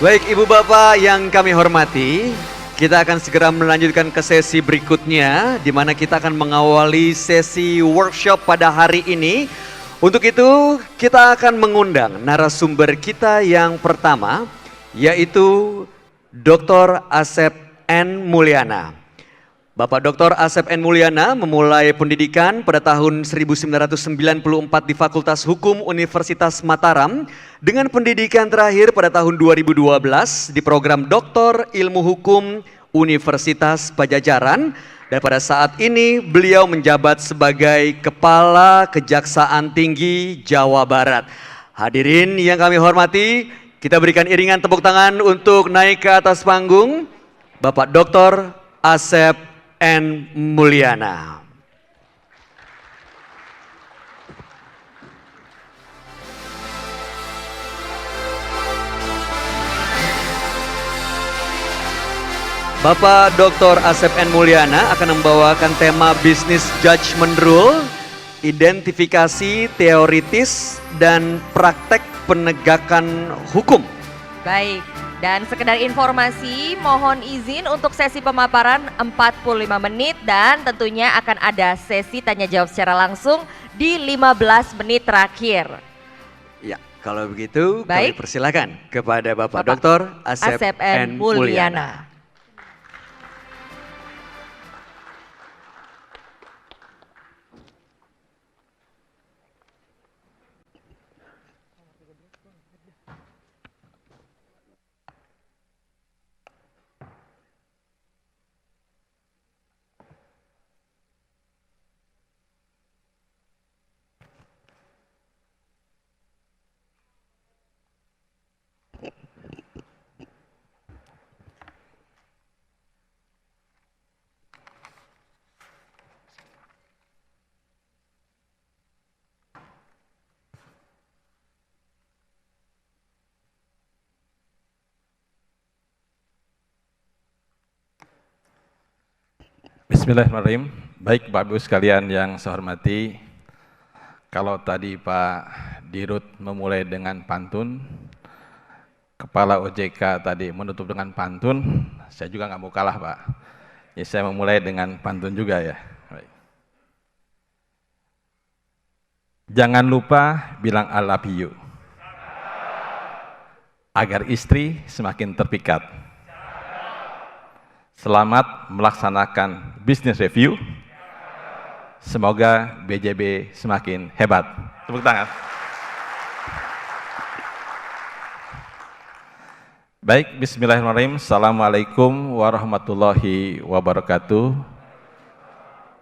Baik Ibu Bapak yang kami hormati, kita akan segera melanjutkan ke sesi berikutnya di mana kita akan mengawali sesi workshop pada hari ini. Untuk itu kita akan mengundang narasumber kita yang pertama yaitu Dr. Asep N. Mulyana. Bapak Dr. Asep N. Mulyana memulai pendidikan pada tahun 1994 di Fakultas Hukum Universitas Mataram dengan pendidikan terakhir pada tahun 2012 di program Doktor Ilmu Hukum Universitas Pajajaran, dan pada saat ini beliau menjabat sebagai Kepala Kejaksaan Tinggi Jawa Barat. Hadirin yang kami hormati, kita berikan iringan tepuk tangan untuk naik ke atas panggung Bapak Dr. Asep N. Mulyana. Bapak Dr. Asep N. Mulyana akan membawakan tema Business Judgment Rule, identifikasi teoritis dan praktek penegakan hukum. Baik. Dan sekedar informasi, mohon izin untuk sesi pemaparan 45 menit dan tentunya akan ada sesi tanya jawab secara langsung di 15 menit terakhir. Ya, kalau begitu baik, kami persilakan kepada Bapak Dr. Asep N. Mulyana. Bismillahirrahmanirrahim. Baik Bapak Ibu sekalian yang saya hormati, kalau tadi Pak Dirut memulai dengan pantun, Kepala OJK tadi menutup dengan pantun, saya juga nggak mau kalah Pak. Ya, saya memulai dengan pantun juga ya. Baik. Jangan lupa bilang I love you, agar istri semakin terpikat. Selamat melaksanakan business review. Semoga BJB semakin hebat. Tepuk tangan. Baik, bismillahirrahmanirrahim. Assalamualaikum warahmatullahi wabarakatuh.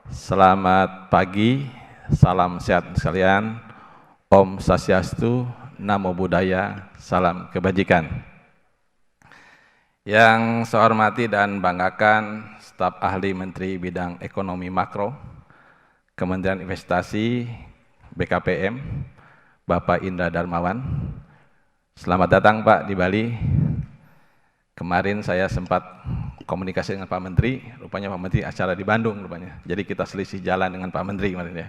Selamat pagi, salam sehat sekalian. Om Swastiastu, Namo Buddhaya, salam kebajikan. Yang saya hormati dan banggakan staf ahli Menteri Bidang Ekonomi Makro, Kementerian Investasi, BKPM, Bapak Indra Darmawan. Selamat datang Pak di Bali. Kemarin saya sempat komunikasi dengan Pak Menteri, rupanya Pak Menteri acara di Bandung rupanya. Jadi kita selisih jalan dengan Pak Menteri kemarin ya.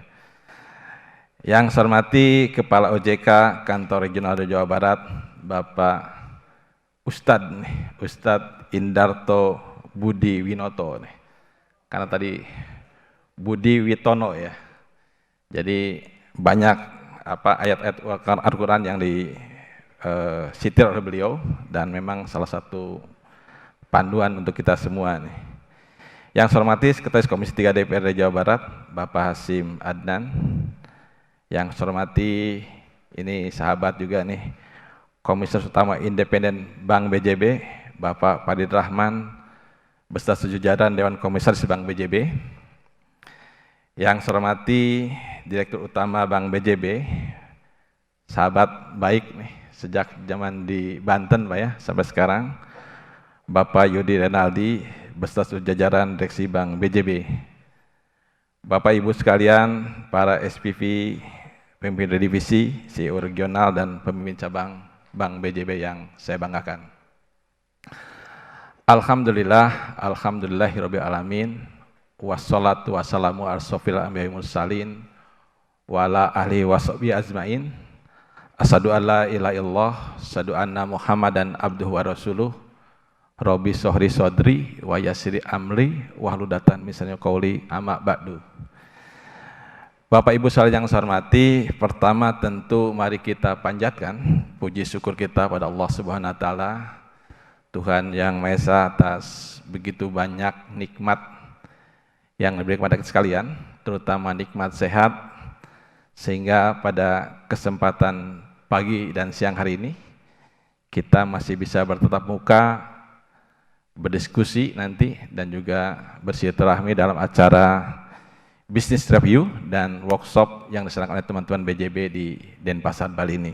Yang saya hormati Kepala OJK Kantor Regional Jawa Barat, Bapak Ustadz Indarto Budi Winoto nih. Karena tadi Budi Witono ya. Jadi banyak ayat-ayat Al-Qur'an yang disitir oleh beliau dan memang salah satu panduan untuk kita semua nih. Yang saya hormati Sekretaris Komisi 3 DPRD Jawa Barat, Bapak Hasim Adnan. Yang saya hormati ini sahabat juga nih, Komisaris Utama Independen Bank BJB, Bapak Padid Rahman, beserta seluruh jajaran Dewan Komisaris Bank BJB. Yang saya hormati Direktur Utama Bank BJB, sahabat baik nih, sejak zaman di Banten Pak ya, sampai sekarang, Bapak Yudi Renaldi, beserta seluruh jajaran Direksi Bank BJB. Bapak Ibu sekalian, para SPV, pemimpin divisi, CEO regional, dan pemimpin cabang Bank BJB yang saya banggakan. Alhamdulillah, alhamdulillahirabbil alamin. Wassalatu wassalamu ala asyrofil anbiya'i mursalin wa ala ahli washabihi ajmain. Asyhadu an la ilaha illallah, asyhadu anna Muhammadan abduhu wa rasuluh. Robbi sohri sodri wa yassiri amri wahludatan misalnya qauli amma ba'du. Bapak Ibu sekalian yang saya hormati, pertama tentu mari kita panjatkan puji syukur kita pada Allah Subhanahu wa taala, Tuhan yang Maha Esa, atas begitu banyak nikmat yang diberikan kepada kita sekalian, terutama nikmat sehat, sehingga pada kesempatan pagi dan siang hari ini kita masih bisa bertatap muka, berdiskusi nanti, dan juga bersilaturahmi dalam acara business review dan workshop yang diselenggarakan oleh teman-teman BJB di Denpasar, Bali ini.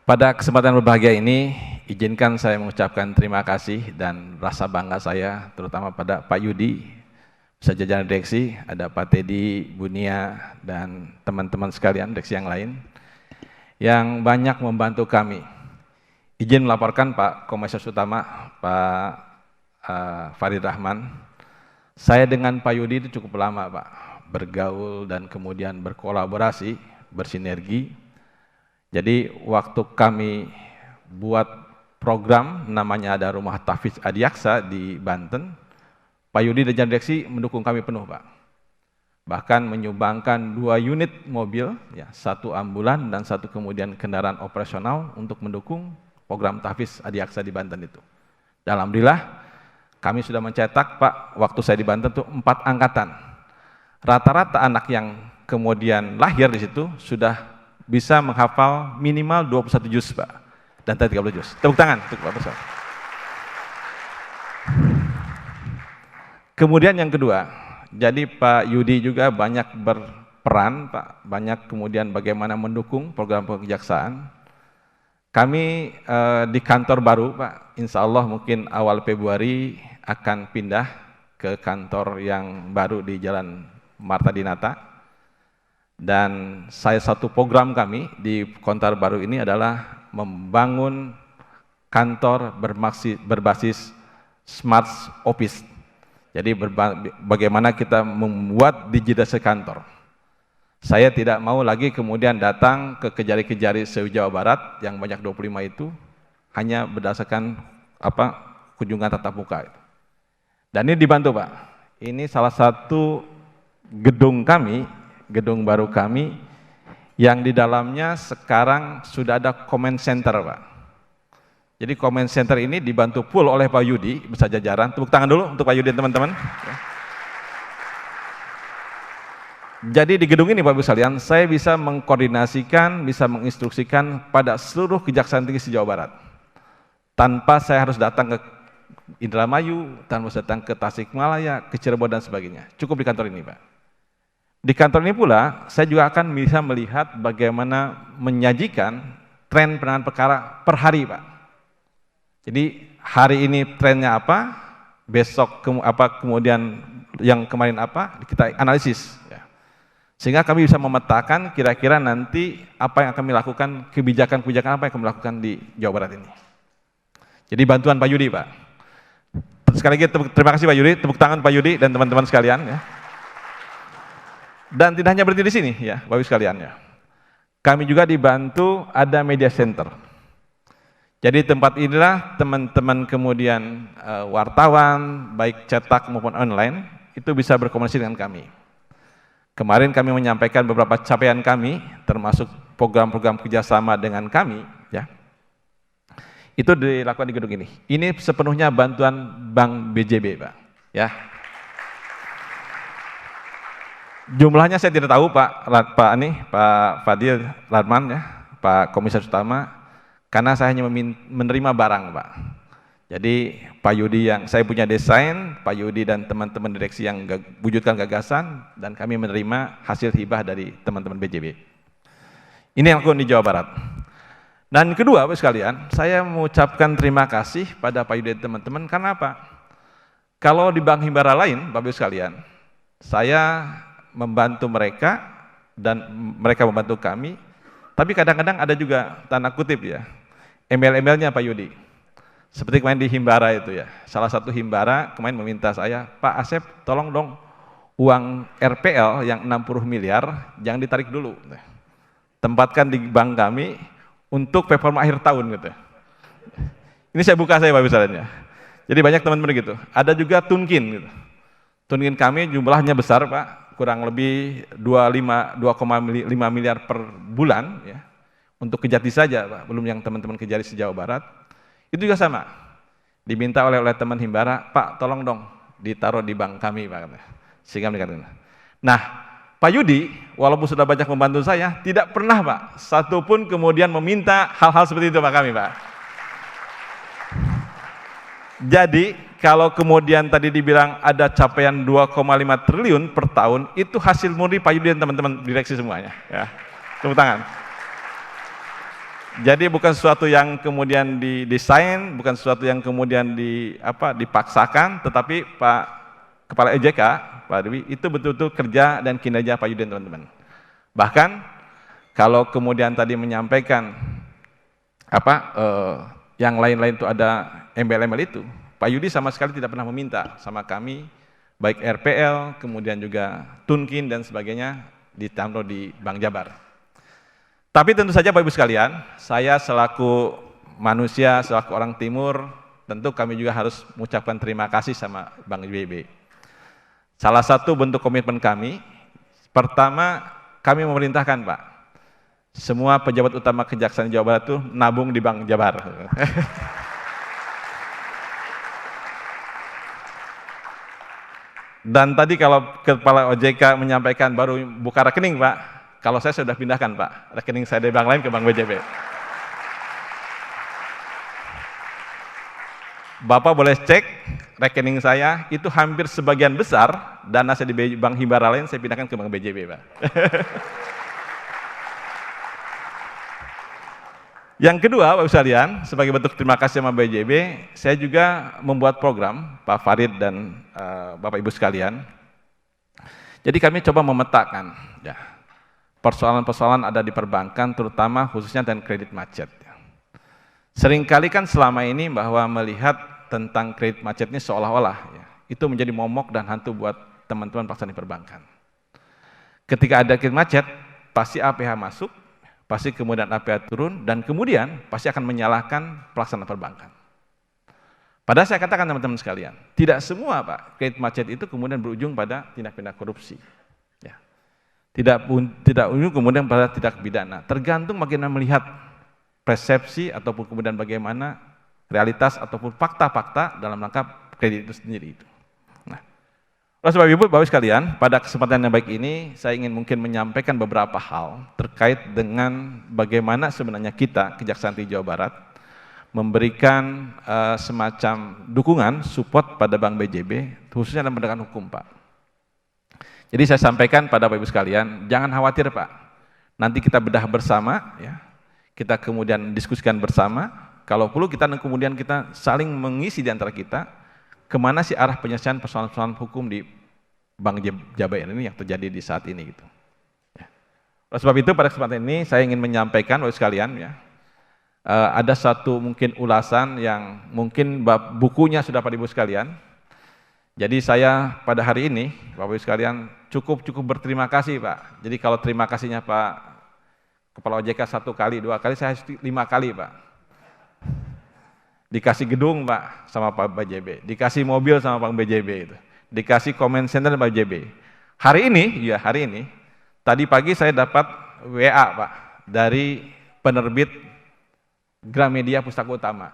Pada kesempatan berbahagia ini, izinkan saya mengucapkan terima kasih dan rasa bangga saya terutama pada Pak Yudi, beserta jajaran direksi, ada Pak Teddy, Bunia, dan teman-teman sekalian direksi yang lain yang banyak membantu kami. Izin melaporkan Pak Komisaris Utama, Pak Farid Rahman, saya dengan Pak Yudi itu cukup lama Pak, bergaul dan kemudian berkolaborasi, bersinergi. Jadi waktu kami buat program namanya ada Rumah Tahfiz Adiaksa di Banten, Pak Yudi dan jajaran direksi mendukung kami penuh Pak. Bahkan menyumbangkan 2 unit mobil, ya, 1 ambulan dan 1 kemudian kendaraan operasional untuk mendukung program Tahfiz Adiaksa di Banten itu. Dan alhamdulillah kami sudah mencetak Pak, waktu saya di Banten itu 4 angkatan. Rata-rata anak yang kemudian lahir di situ sudah bisa menghafal minimal 21 juz Pak, dan 30 juz. Tepuk tangan untuk Pak Besar. Kemudian yang kedua, jadi Pak Yudi juga banyak berperan Pak, banyak kemudian bagaimana mendukung program kejaksaan. Kami di kantor baru Pak, insya Allah mungkin awal Februari akan pindah ke kantor yang baru di Jalan Marta Dinata. Dan satu program kami di kantor baru ini adalah membangun kantor berbasis smart office. Jadi bagaimana kita membuat digitalisasi kantor. Saya tidak mau lagi kemudian datang ke kejari-kejari se-Jawa Barat yang banyak 25 itu hanya berdasarkan kunjungan tatap muka itu. Dan ini dibantu Pak. Ini salah satu gedung kami, gedung baru kami yang di dalamnya sekarang sudah ada comment center Pak. Jadi comment center ini dibantu full oleh Pak Yudi beserta jajaran. Tepuk tangan dulu untuk Pak Yudi dan teman-teman. Jadi di gedung ini Bapak Ibu sekalian, saya bisa mengkoordinasikan, bisa menginstruksikan pada seluruh Kejaksaan Tinggi se-Jawa Barat. Tanpa saya harus datang ke Indramayu, tanpa harus datang ke Tasikmalaya, ke Cirebon dan sebagainya. Cukup di kantor ini Pak. Di kantor ini pula, saya juga akan bisa melihat bagaimana menyajikan tren penanganan perkara per hari Pak. Jadi hari ini trennya apa, besok kemudian yang kemarin apa, kita analisis. Sehingga kami bisa memetakan kira-kira nanti apa yang kami lakukan, kebijakan-kebijakan apa yang kami lakukan di Jawa Barat ini. Jadi bantuan Pak Yudi Pak. Sekali lagi terima kasih Pak Yudi, tepuk tangan Pak Yudi dan teman-teman sekalian. Ya. Dan tidak hanya berhenti di sini ya Bapak Ibu sekalian ya. Kami juga dibantu ada media center. Jadi tempat inilah teman-teman kemudian wartawan, baik cetak maupun online, itu bisa berkomunikasi dengan kami. Kemarin kami menyampaikan beberapa capaian kami, termasuk program-program kerjasama dengan kami, ya. Itu dilakukan di gedung ini. Ini sepenuhnya bantuan Bank BJB, Pak. Ya. Jumlahnya saya tidak tahu, Pak Fadil Radman, ya, Pak Komisaris Utama, karena saya hanya menerima barang, Pak. Jadi Pak Yudi yang saya punya desain, Pak Yudi dan teman-teman direksi yang wujudkan gagasan, dan kami menerima hasil hibah dari teman-teman BJB. Ini yang aku di Jawa Barat. Dan kedua, Bapak sekalian, saya mengucapkan terima kasih pada Pak Yudi dan teman-teman, karena apa? Kalau di bank himbara lain, Bapak sekalian, saya membantu mereka dan mereka membantu kami, tapi kadang-kadang ada juga tanda kutip ya, embel-embelnya Pak Yudi. Seperti kemarin di Himbara itu ya, salah satu Himbara kemarin meminta saya, Pak Asep tolong dong uang RPL yang 60 miliar jangan ditarik dulu. tempatkan di bank kami untuk performa akhir tahun gitu. Ini saya buka saya Bapak Ibu sekalian ya. Jadi banyak teman-teman gitu. Ada juga Tunkin gitu. Tunkin kami jumlahnya besar Pak, kurang lebih 2,5 miliar per bulan ya. Untuk Kejati saja Pak, belum yang teman-teman Kejati se-Jawa Barat. Itu juga sama. Diminta oleh teman Himbara, Pak tolong dong ditaruh di bank kami Pak. Sehingga mereka katakan. Nah, Pak Yudi, walaupun sudah banyak membantu saya, tidak pernah Pak, satupun kemudian meminta hal-hal seperti itu Pak kami Pak. Jadi kalau kemudian tadi dibilang ada capaian 2,5 triliun per tahun, itu hasil murni Pak Yudi dan teman-teman direksi semuanya. Ya. Tepuk tangan. Jadi bukan sesuatu yang kemudian didesain, bukan sesuatu yang kemudian dipaksakan, tetapi Pak Kepala EJK, Pak Dewi, itu betul-betul kerja dan kinerja Pak Yudi dan teman-teman. Bahkan kalau kemudian tadi menyampaikan yang lain-lain itu ada embel-embel itu, Pak Yudi sama sekali tidak pernah meminta sama kami, baik RPL, kemudian juga Tunkin dan sebagainya ditaruh di Bank Jabar. Tapi tentu saja Bapak Ibu sekalian, saya selaku manusia, selaku orang Timur, tentu kami juga harus mengucapkan terima kasih sama Bank JB. Salah satu bentuk komitmen kami, pertama kami memerintahkan Pak, semua pejabat utama Kejaksaan Jawa Barat itu nabung di Bank Jabar. Dan tadi kalau Kepala OJK menyampaikan baru buka rekening Pak, kalau saya sudah pindahkan Pak, rekening saya dari bank lain ke Bank BJB. Bapak boleh cek rekening saya, itu hampir sebagian besar dana saya di Bank Himbara lain saya pindahkan ke Bank BJB Pak. Yang kedua, Bapak Ibu sekalian, sebagai bentuk terima kasih sama BJB, saya juga membuat program, Pak Farid dan Bapak Ibu sekalian. Jadi kami coba memetakan ya, persoalan-persoalan ada di perbankan, terutama khususnya dan kredit macet. Seringkali kan selama ini bahwa melihat tentang kredit macet ini seolah-olah ya, itu menjadi momok dan hantu buat teman-teman pelaksanaan perbankan. Ketika ada kredit macet, pasti APH masuk, pasti kemudian APH turun, dan kemudian pasti akan menyalahkan pelaksana perbankan. Padahal saya katakan teman-teman sekalian, tidak semua Pak, kredit macet itu kemudian berujung pada tindak pidana korupsi. Ya. Tidak ujung kemudian pada tindak pidana, tergantung bagaimana melihat persepsi ataupun kemudian bagaimana realitas ataupun fakta-fakta dalam rangka kredit itu sendiri itu. Oleh sebab itu, Bapak sekalian, pada kesempatan yang baik ini, saya ingin mungkin menyampaikan beberapa hal terkait dengan bagaimana sebenarnya kita, Kejaksaan Tinggi Jawa Barat, memberikan semacam dukungan, support pada Bank BJB, khususnya dalam penegakan hukum, Pak. Jadi saya sampaikan pada Bapak Ibu sekalian, jangan khawatir Pak, nanti kita bedah bersama, ya, kita kemudian diskusikan bersama, kalau perlu kita kemudian kita saling mengisi di antara kita, kemana sih arah penyelesaian persoalan-persoalan hukum di Bank Jabar ini yang terjadi di saat ini gitu. Ya. Oleh sebab itu pada kesempatan ini saya ingin menyampaikan Bapak sekalian ya, ada satu mungkin ulasan yang mungkin bukunya sudah Bapak Ibu sekalian. Jadi saya pada hari ini Bapak Ibu sekalian cukup berterima kasih Pak. Jadi kalau terima kasihnya Pak Kepala OJK 1 kali, 2 kali, saya 5 kali Pak. Dikasih gedung Pak sama Pak BJB, dikasih mobil sama Pak BJB itu, dikasih comment center Pak BJB. Hari ini, tadi pagi saya dapat WA Pak dari penerbit Gramedia Pustaka Utama.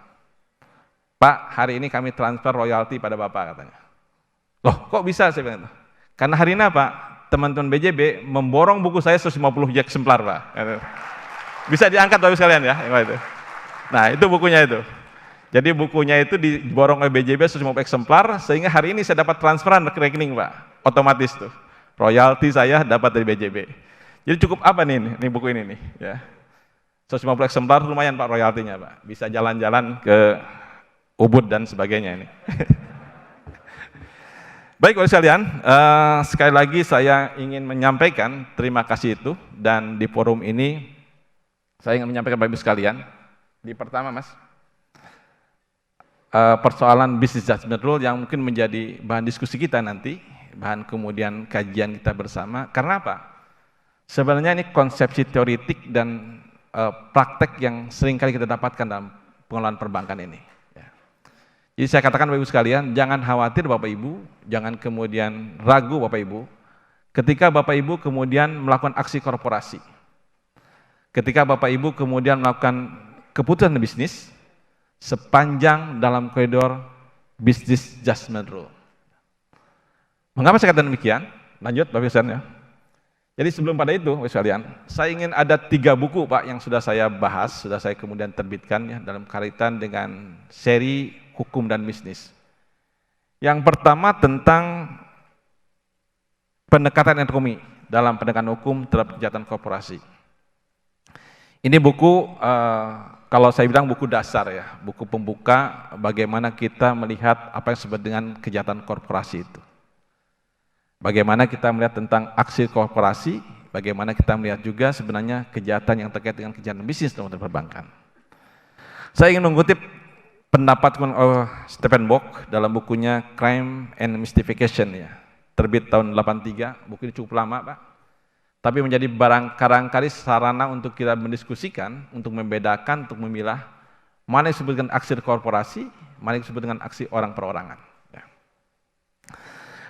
Pak, hari ini kami transfer royalti pada Bapak katanya. Loh, kok bisa saya bilang itu? Karena hari ini Pak, teman-teman BJB memborong buku saya 150 eksemplar Pak. Bisa diangkat Bapak sekalian ya, itu. Nah, itu bukunya itu. Jadi bukunya itu diborong oleh BJB 150 eksemplar, sehingga hari ini saya dapat transferan ke rekening Pak, otomatis tuh. Royalti saya dapat dari BJB. Jadi cukup apa nih buku ini nih, ya. 150 eksemplar lumayan Pak royaltinya Pak, bisa jalan-jalan ke Ubud dan sebagainya ini. Baik Bapak sekalian, sekali lagi saya ingin menyampaikan terima kasih itu, dan di forum ini saya ingin menyampaikan Bapak Ibu sekalian, di pertama Mas, persoalan business judgment rule yang mungkin menjadi bahan diskusi kita nanti, bahan kemudian kajian kita bersama. Karena apa? Sebenarnya ini konsepsi teoritik dan praktek yang sering kali kita dapatkan dalam pengelolaan perbankan ini. Ya. Jadi saya katakan Bapak Ibu sekalian, jangan khawatir Bapak Ibu, jangan kemudian ragu Bapak Ibu, ketika Bapak Ibu kemudian melakukan aksi korporasi, ketika Bapak Ibu kemudian melakukan keputusan bisnis, sepanjang dalam koridor business judgment rule. Mengapa saya katakan demikian? Lanjut Bapak Ibu sekalian ya. Jadi sebelum pada itu, Bapak sekalian, saya ingin ada 3 buku Pak yang sudah saya bahas, sudah saya kemudian terbitkan ya dalam kaitan dengan seri hukum dan bisnis. Yang pertama tentang pendekatan ekonomi dalam pendekatan hukum terhadap kejahatan korporasi. Ini buku, kalau saya bilang buku dasar ya, buku pembuka bagaimana kita melihat apa yang disebut dengan kejahatan korporasi itu. Bagaimana kita melihat tentang aksi korporasi, bagaimana kita melihat juga sebenarnya kejahatan yang terkait dengan kejahatan bisnis dalam perbankan. Saya ingin mengutip pendapat Stephen Bock dalam bukunya Crime and Mystification ya, terbit tahun 83, buku ini cukup lama Pak, tapi menjadi barangkali sarana untuk kita mendiskusikan, untuk membedakan, untuk memilah mana yang disebut dengan aksi korporasi, mana yang disebut dengan aksi orang perorangan.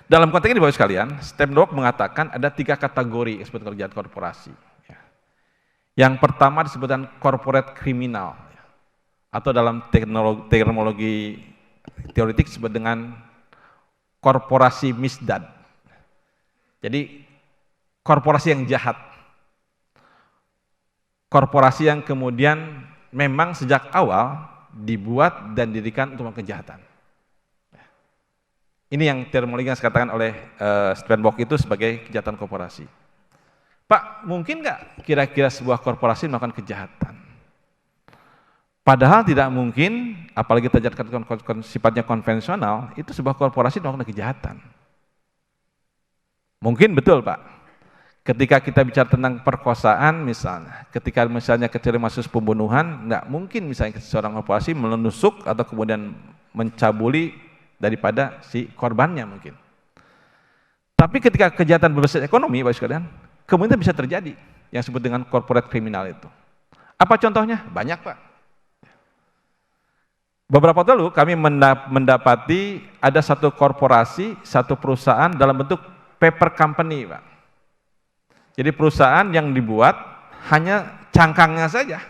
Dalam konteks ini Bapak sekalian, Stephen Bock mengatakan ada 3 kategori yang disebut kejahatan korporasi. Yang pertama disebutkan corporate criminal, atau dalam terminologi teoritik disebut dengan korporasi misdad. Jadi korporasi yang jahat, korporasi yang kemudian memang sejak awal dibuat dan didirikan untuk melakukan kejahatan. Ini yang terminologi yang dikatakan oleh Stephen Bock itu sebagai kejahatan korporasi. Pak, mungkin nggak kira-kira sebuah korporasi melakukan kejahatan? Padahal tidak mungkin, apalagi terjadi sifatnya konvensional, itu sebuah korporasi melakukan kejahatan. Mungkin betul Pak, ketika kita bicara tentang perkosaan misalnya, ketika misalnya kasus pembunuhan, nggak mungkin misalnya seorang korporasi menusuk atau kemudian mencabuli daripada si korbannya mungkin. Tapi ketika kejahatan berbasis ekonomi, Bapak sekalian, kemudian bisa terjadi yang disebut dengan corporate criminal itu. Apa contohnya? Banyak Pak. Beberapa waktu lalu kami mendapati ada satu korporasi, satu perusahaan dalam bentuk paper company Pak. Jadi perusahaan yang dibuat hanya cangkangnya saja,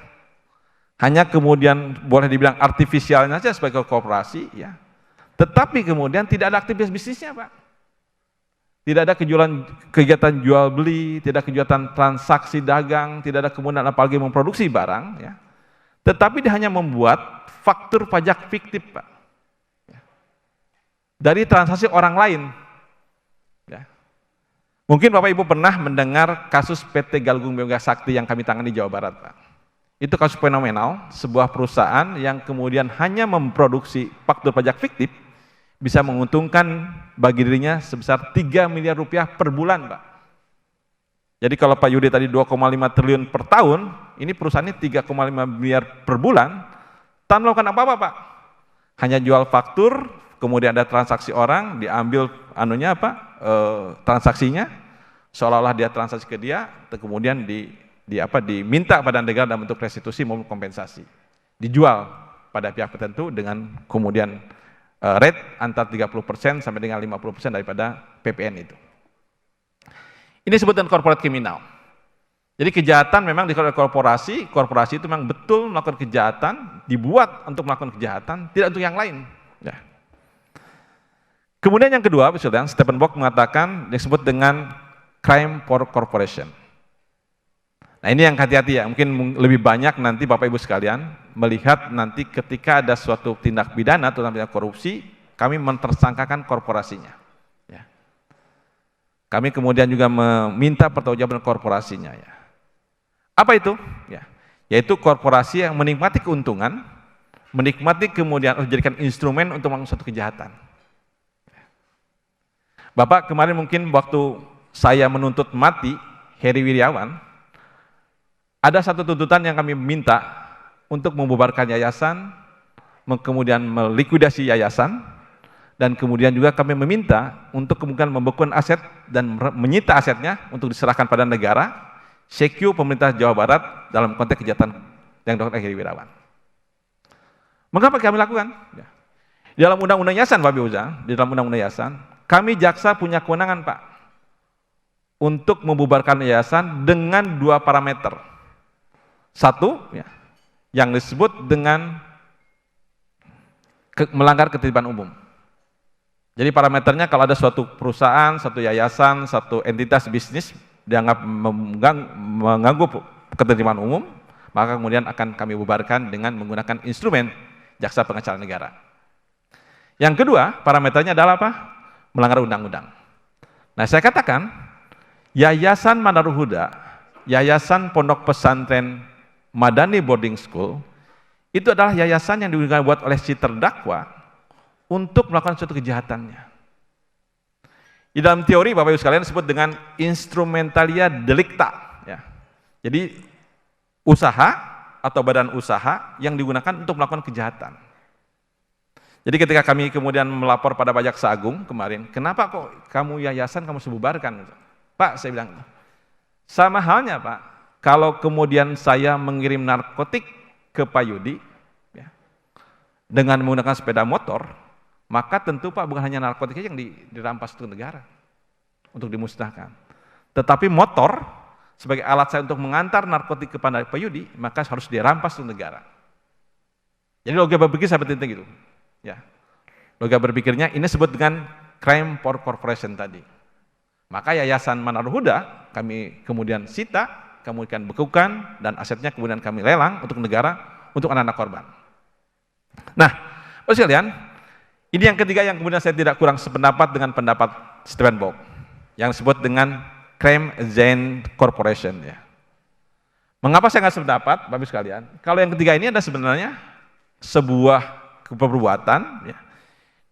hanya kemudian boleh dibilang artifisialnya saja sebagai korporasi ya. Tetapi kemudian tidak ada aktivitas bisnisnya Pak. Tidak ada kegiatan jual beli, tidak ada kegiatan transaksi dagang, tidak ada kemudian apalagi memproduksi barang ya. Tetapi dia hanya membuat faktur pajak fiktif Pak. Dari transaksi orang lain. Ya. Mungkin Bapak Ibu pernah mendengar kasus PT Galgung Biogas Sakti yang kami tangani di Jawa Barat Pak. Itu kasus fenomenal, sebuah perusahaan yang kemudian hanya memproduksi faktur pajak fiktif bisa menguntungkan bagi dirinya sebesar 3 miliar rupiah per bulan Pak. Jadi kalau Pak Yudi tadi 2,5 triliun per tahun, ini perusahaannya 3,5 miliar per bulan, tanpa melakukan apa-apa Pak. Hanya jual faktur, kemudian ada transaksi orang, diambil transaksinya, seolah-olah dia transaksi ke dia, kemudian diminta pada negara dalam bentuk restitusi maupun kompensasi. Dijual pada pihak tertentu dengan kemudian rate antara 30% sampai dengan 50% daripada PPN itu. Ini disebutkan corporate criminal. Jadi kejahatan memang dilakukan korporasi itu memang betul melakukan kejahatan, dibuat untuk melakukan kejahatan, tidak untuk yang lain. Ya. Kemudian yang kedua, Stephen Bock mengatakan yang disebut dengan crime for corporation. Nah ini yang hati-hati ya, mungkin lebih banyak nanti Bapak Ibu sekalian melihat nanti ketika ada suatu tindak pidana atau tindak korupsi, kami mentersangkakan korporasinya. Ya. Kami kemudian juga meminta pertanggungjawaban korporasinya. Ya. Apa itu? Ya. Yaitu korporasi yang menikmati keuntungan, menikmati kemudian dijadikan instrumen untuk melakukan suatu kejahatan. Bapak kemarin mungkin waktu saya menuntut mati Heri Wiriawan, ada satu tuntutan yang kami minta untuk membubarkan yayasan, kemudian melikuidasi yayasan, dan kemudian juga kami meminta untuk kemudian membekukan aset dan menyita asetnya untuk diserahkan pada negara, CQ pemerintah Jawa Barat dalam konteks kejahatan yang dilakukan oleh Heri Wirawan. Mengapa kami lakukan? Ya. Di dalam Undang-Undang Yayasan, Bapak Ibu, di dalam Undang-Undang Yayasan, kami jaksa punya kewenangan, Pak, untuk membubarkan yayasan dengan 2 parameter. Satu, ya, yang disebut dengan melanggar ketertiban umum. Jadi parameternya kalau ada suatu perusahaan, satu yayasan, satu entitas bisnis dianggap mengganggu ketertiban umum, maka kemudian akan kami bubarkan dengan menggunakan instrumen jaksa pengacara negara. Yang kedua, parameternya adalah apa? Melanggar undang-undang. Nah, saya katakan, Yayasan Manarul Huda, Yayasan Pondok Pesantren Madani Boarding School, itu adalah yayasan yang dibuat oleh si terdakwa untuk melakukan suatu kejahatannya. Di dalam teori, Bapak Ibu sekalian, disebut dengan instrumentalia delicta. Ya. Jadi, usaha atau badan usaha yang digunakan untuk melakukan kejahatan. Jadi ketika kami kemudian melapor pada Pak Jaksa Agung kemarin, kenapa kok kamu yayasan kamu sebubarkan? Pak, saya bilang, sama halnya Pak, kalau kemudian saya mengirim narkotik ke Pak Yudi, ya, dengan menggunakan sepeda motor, maka tentu Pak bukan hanya narkotiknya yang dirampas ke negara, untuk dimusnahkan. Tetapi motor, sebagai alat saya untuk mengantar narkotik kepada Pak Yudi, maka harus dirampas ke negara. Jadi logika berpikir seperti itu gitu. Ya. Logika berpikirnya ini disebut dengan crime for corporation tadi. Maka Yayasan Manarul Huda kami kemudian sita, kemudian bekukan, dan asetnya kemudian kami lelang untuk negara, untuk anak-anak korban. Nah, Bapak sekalian, ini yang ketiga yang kemudian saya tidak kurang sependapat dengan pendapat Stephen Bock, yang disebut dengan crime agent corporation. Ya. Mengapa saya nggak sependapat, Bapak sekalian? Kalau yang ketiga ini ada sebenarnya sebuah perbuatan, ya,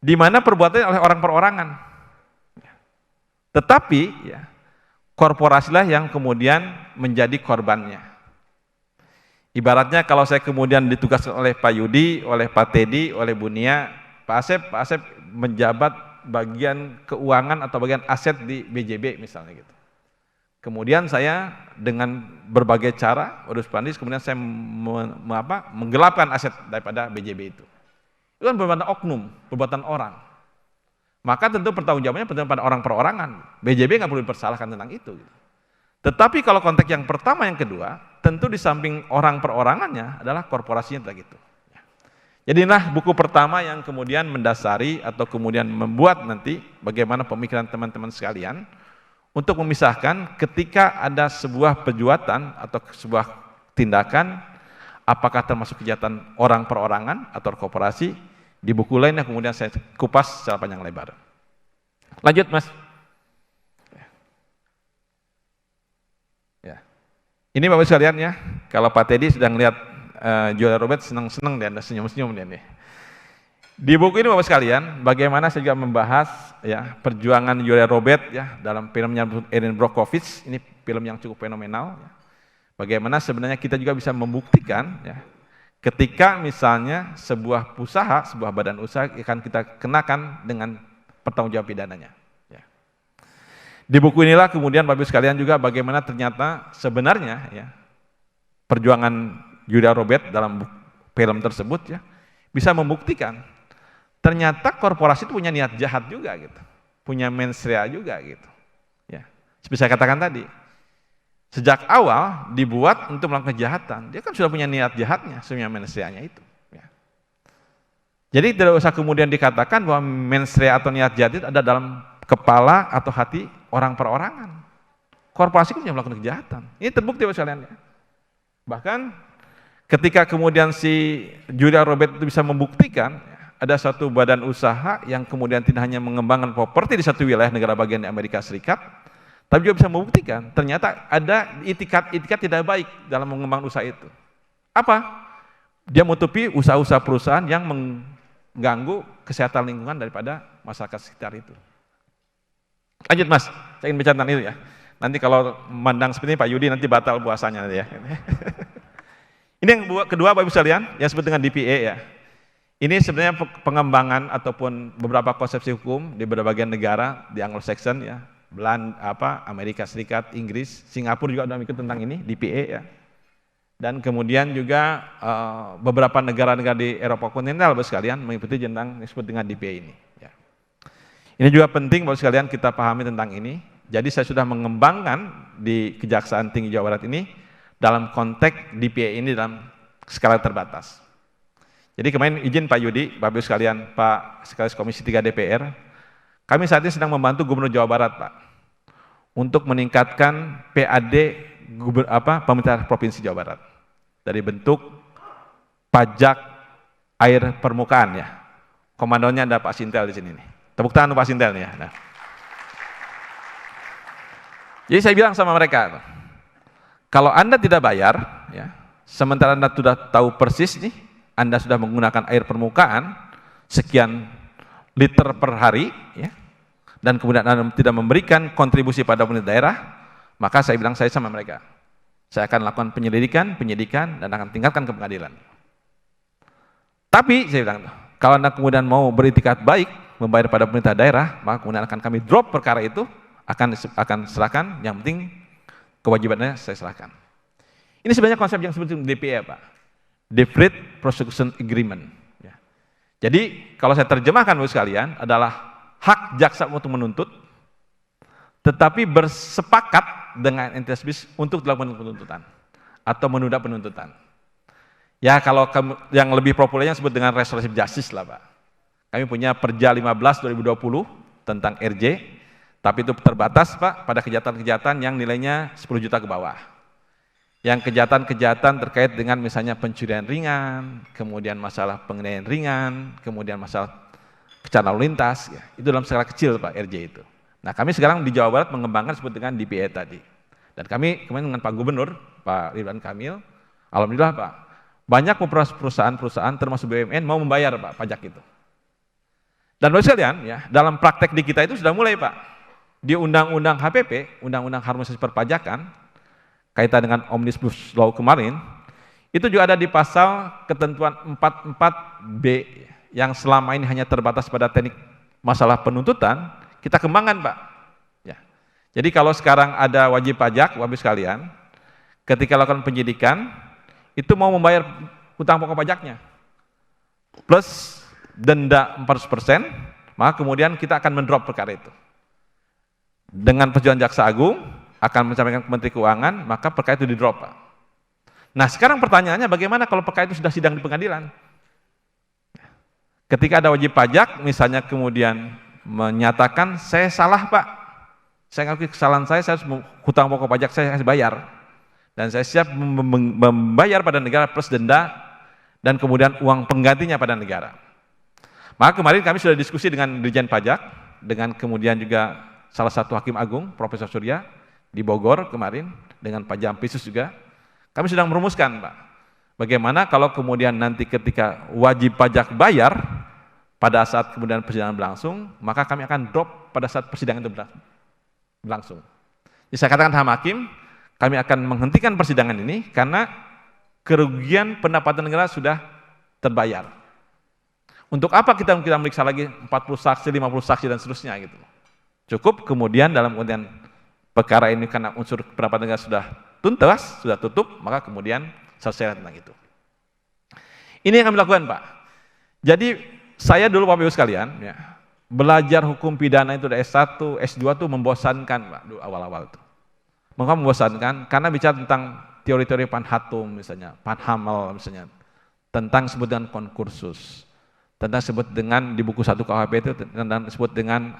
di mana perbuatannya oleh orang perorangan. Ya. Tetapi, ya, korporasilah yang kemudian menjadi korbannya. Ibaratnya kalau saya kemudian ditugaskan oleh Pak Yudi, oleh Pak Teddy, oleh Bu Nia, Pak Asep menjabat bagian keuangan atau bagian aset di BJB misalnya gitu. Kemudian saya dengan berbagai cara, modus pandis, kemudian saya menggelapkan aset daripada BJB itu. Itu kan perbuatan oknum, perbuatan orang. Maka tentu pertanggungjawabannya pada orang perorangan. BJB nggak perlu dipersalahkan tentang itu. Tetapi kalau konteks yang pertama, yang kedua, tentu di samping orang perorangannya adalah korporasinya gitu. Jadi inilah buku pertama yang kemudian mendasari atau kemudian membuat nanti bagaimana pemikiran teman-teman sekalian untuk memisahkan ketika ada sebuah perbuatan atau sebuah tindakan, apakah termasuk kejahatan orang perorangan atau korporasi. Di buku lain yang kemudian saya kupas secara panjang lebar. Lanjut Mas. Ya. Ini Bapak sekalian ya, kalau Pak Teddy sedang lihat Julia Robert senang-senang dia, senyum-senyum dia nih. Di buku ini Bapak sekalian, bagaimana saya juga membahas ya perjuangan Julia Robert ya dalam filmnya Erin Brockovich, ini film yang cukup fenomenal. Ya. Bagaimana sebenarnya kita juga bisa membuktikan ya, ketika misalnya sebuah usaha, sebuah badan usaha akan kita kenakan dengan pertanggungjawab pidananya. Ya. Di buku inilah kemudian Bapak sekalian juga bagaimana ternyata sebenarnya ya perjuangan Julia Robert dalam film tersebut ya bisa membuktikan ternyata korporasi itu punya niat jahat juga gitu, punya mens rea juga gitu. Ya, seperti saya katakan tadi, sejak awal dibuat untuk melakukan kejahatan, dia kan sudah punya niat jahatnya, punya mens rea-nya itu. Ya. Jadi tidak usah kemudian dikatakan bahwa mens rea atau niat jahat itu ada dalam kepala atau hati orang perorangan. Korporasi punya melakukan kejahatan. Ini terbukti Bapak sekalian. Bahkan ketika kemudian si Julia Robert itu bisa membuktikan ada satu badan usaha yang kemudian tidak hanya mengembangkan properti di satu wilayah negara bagian di Amerika Serikat, tapi juga bisa membuktikan ternyata ada itikat tidak baik dalam mengembangkan usaha itu. Apa? Dia menutupi usaha-usaha perusahaan yang mengganggu kesehatan lingkungan daripada masyarakat sekitar itu. Lanjut Mas, saya ingin bicara tentang itu ya. Nanti kalau memandang seperti ini Pak Yudi nanti batal puasanya nanti ya. Ini yang kedua Bapak Ibu sekalian, yang disebut dengan DPA ya. Ini sebenarnya pengembangan ataupun beberapa konsepsi hukum di berbagai negara di Anglo-Saxon ya. Amerika Serikat, Inggris, Singapura juga sudah ikut tentang ini, DPA ya. Dan kemudian juga beberapa negara-negara di Eropa kontinental Bapak sekalian mengikuti tentang disebut dengan DPA ini. Ya. Ini juga penting Bapak sekalian kita pahami tentang ini. Jadi saya sudah mengembangkan di Kejaksaan Tinggi Jawa Barat ini dalam konteks DPA ini dalam skala terbatas. Jadi kemarin izin Pak Yudi, Bapak sekalian, Pak Sekretaris Komisi 3 DPR, kami saat ini sedang membantu Gubernur Jawa Barat, Pak, untuk meningkatkan PAD pemerintah Provinsi Jawa Barat dari bentuk pajak air permukaan ya. Komandonya ada Pak Sintel di sini nih. Tepuk tangan Pak Sintel nih ya. Nah. Jadi saya bilang sama mereka, kalau Anda tidak bayar, ya, sementara Anda sudah tahu persis nih, Anda sudah menggunakan air permukaan sekian liter per hari, ya, dan kemudian Anda tidak memberikan kontribusi pada pemerintah daerah, maka saya bilang saya sama mereka, saya akan lakukan penyelidikan, penyidikan, dan akan tingkatkan ke pengadilan. Tapi saya bilang, kalau Anda kemudian mau beritikat baik, membayar pada pemerintah daerah, maka kemudian akan kami drop perkara itu, akan serahkan, yang penting kewajibannya saya serahkan. Ini sebenarnya konsep yang disebut DPA, Pak. Deferred Prosecution Agreement. Ya. Jadi kalau saya terjemahkan Bapak sekalian adalah hak jaksa untuk menuntut, tetapi bersepakat dengan entitas bisnis untuk dilakukan penuntutan atau menunda penuntutan. Ya kalau yang lebih populernya disebut dengan restoratif justice lah Pak. Kami punya Perja 15/2020 tentang RJ, tapi itu terbatas Pak pada kejahatan-kejahatan yang nilainya 10 juta ke bawah. Yang kejahatan-kejahatan terkait dengan misalnya pencurian ringan, kemudian masalah penganiayaan ringan, kemudian masalah kecelakaan lalu lintas, ya, itu dalam skala kecil Pak RJ itu. Nah kami sekarang di Jawa Barat mengembangkan disebut dengan DPA tadi. Dan kami kemarin dengan Pak Gubernur, Pak Ridwan Kamil, alhamdulillah Pak, banyak perusahaan-perusahaan termasuk BUMN mau membayar Pak pajak itu. Dan Bapak sekalian, ya, dalam praktek di kita itu sudah mulai Pak. Di Undang-Undang HPP, Undang-Undang Harmonisasi Perpajakan, kaitan dengan Omnibus Law kemarin, itu juga ada di pasal ketentuan 44B yang selama ini hanya terbatas pada teknik masalah penuntutan, kita kembangkan Pak. Ya. Jadi kalau sekarang ada wajib pajak, Bapak sekalian, ketika lakukan penyidikan, itu mau membayar hutang pokok pajaknya, plus denda 400%, maka kemudian kita akan mendrop perkara itu. Dengan persetujuan Jaksa Agung, akan menyampaikan ke Menteri Keuangan, maka perkara itu di-drop, Pak. Nah, sekarang pertanyaannya bagaimana kalau perkara itu sudah sidang di pengadilan? Ketika ada wajib pajak, misalnya kemudian menyatakan, saya salah, Pak. Saya ngakui kesalahan saya harus hutang pokok pajak saya harus bayar. Dan saya siap membayar pada negara plus denda, dan kemudian uang penggantinya pada negara. Maka kemarin kami sudah diskusi dengan Dirjen Pajak, dengan kemudian juga salah satu Hakim Agung, Profesor Surya, di Bogor kemarin, dengan Pak Jampisus juga, kami sedang merumuskan Pak, bagaimana kalau kemudian nanti ketika wajib pajak bayar, pada saat kemudian persidangan berlangsung, maka kami akan drop pada saat persidangan itu berlangsung. Jadi saya katakan sama Hakim, kami akan menghentikan persidangan ini, karena kerugian pendapatan negara sudah terbayar. Untuk apa kita meriksa lagi 40 saksi, 50 saksi, dan seterusnya gitu. Cukup kemudian dalam kemudian perkara ini karena unsur pendapatan negara sudah tuntas, sudah tutup, maka kemudian selesai tentang itu. Ini yang kami lakukan Pak. Jadi saya dulu Bapak Ibu sekalian, ya, belajar hukum pidana itu dari S1, S2 itu membosankan Pak, dulu awal-awal itu. Mengapa membosankan? Karena bicara tentang teori-teori Panhatum misalnya, Panhamel misalnya, tentang sebut dengan konkursus, tentang sebut dengan di buku 1 KUHP itu tentang disebut dengan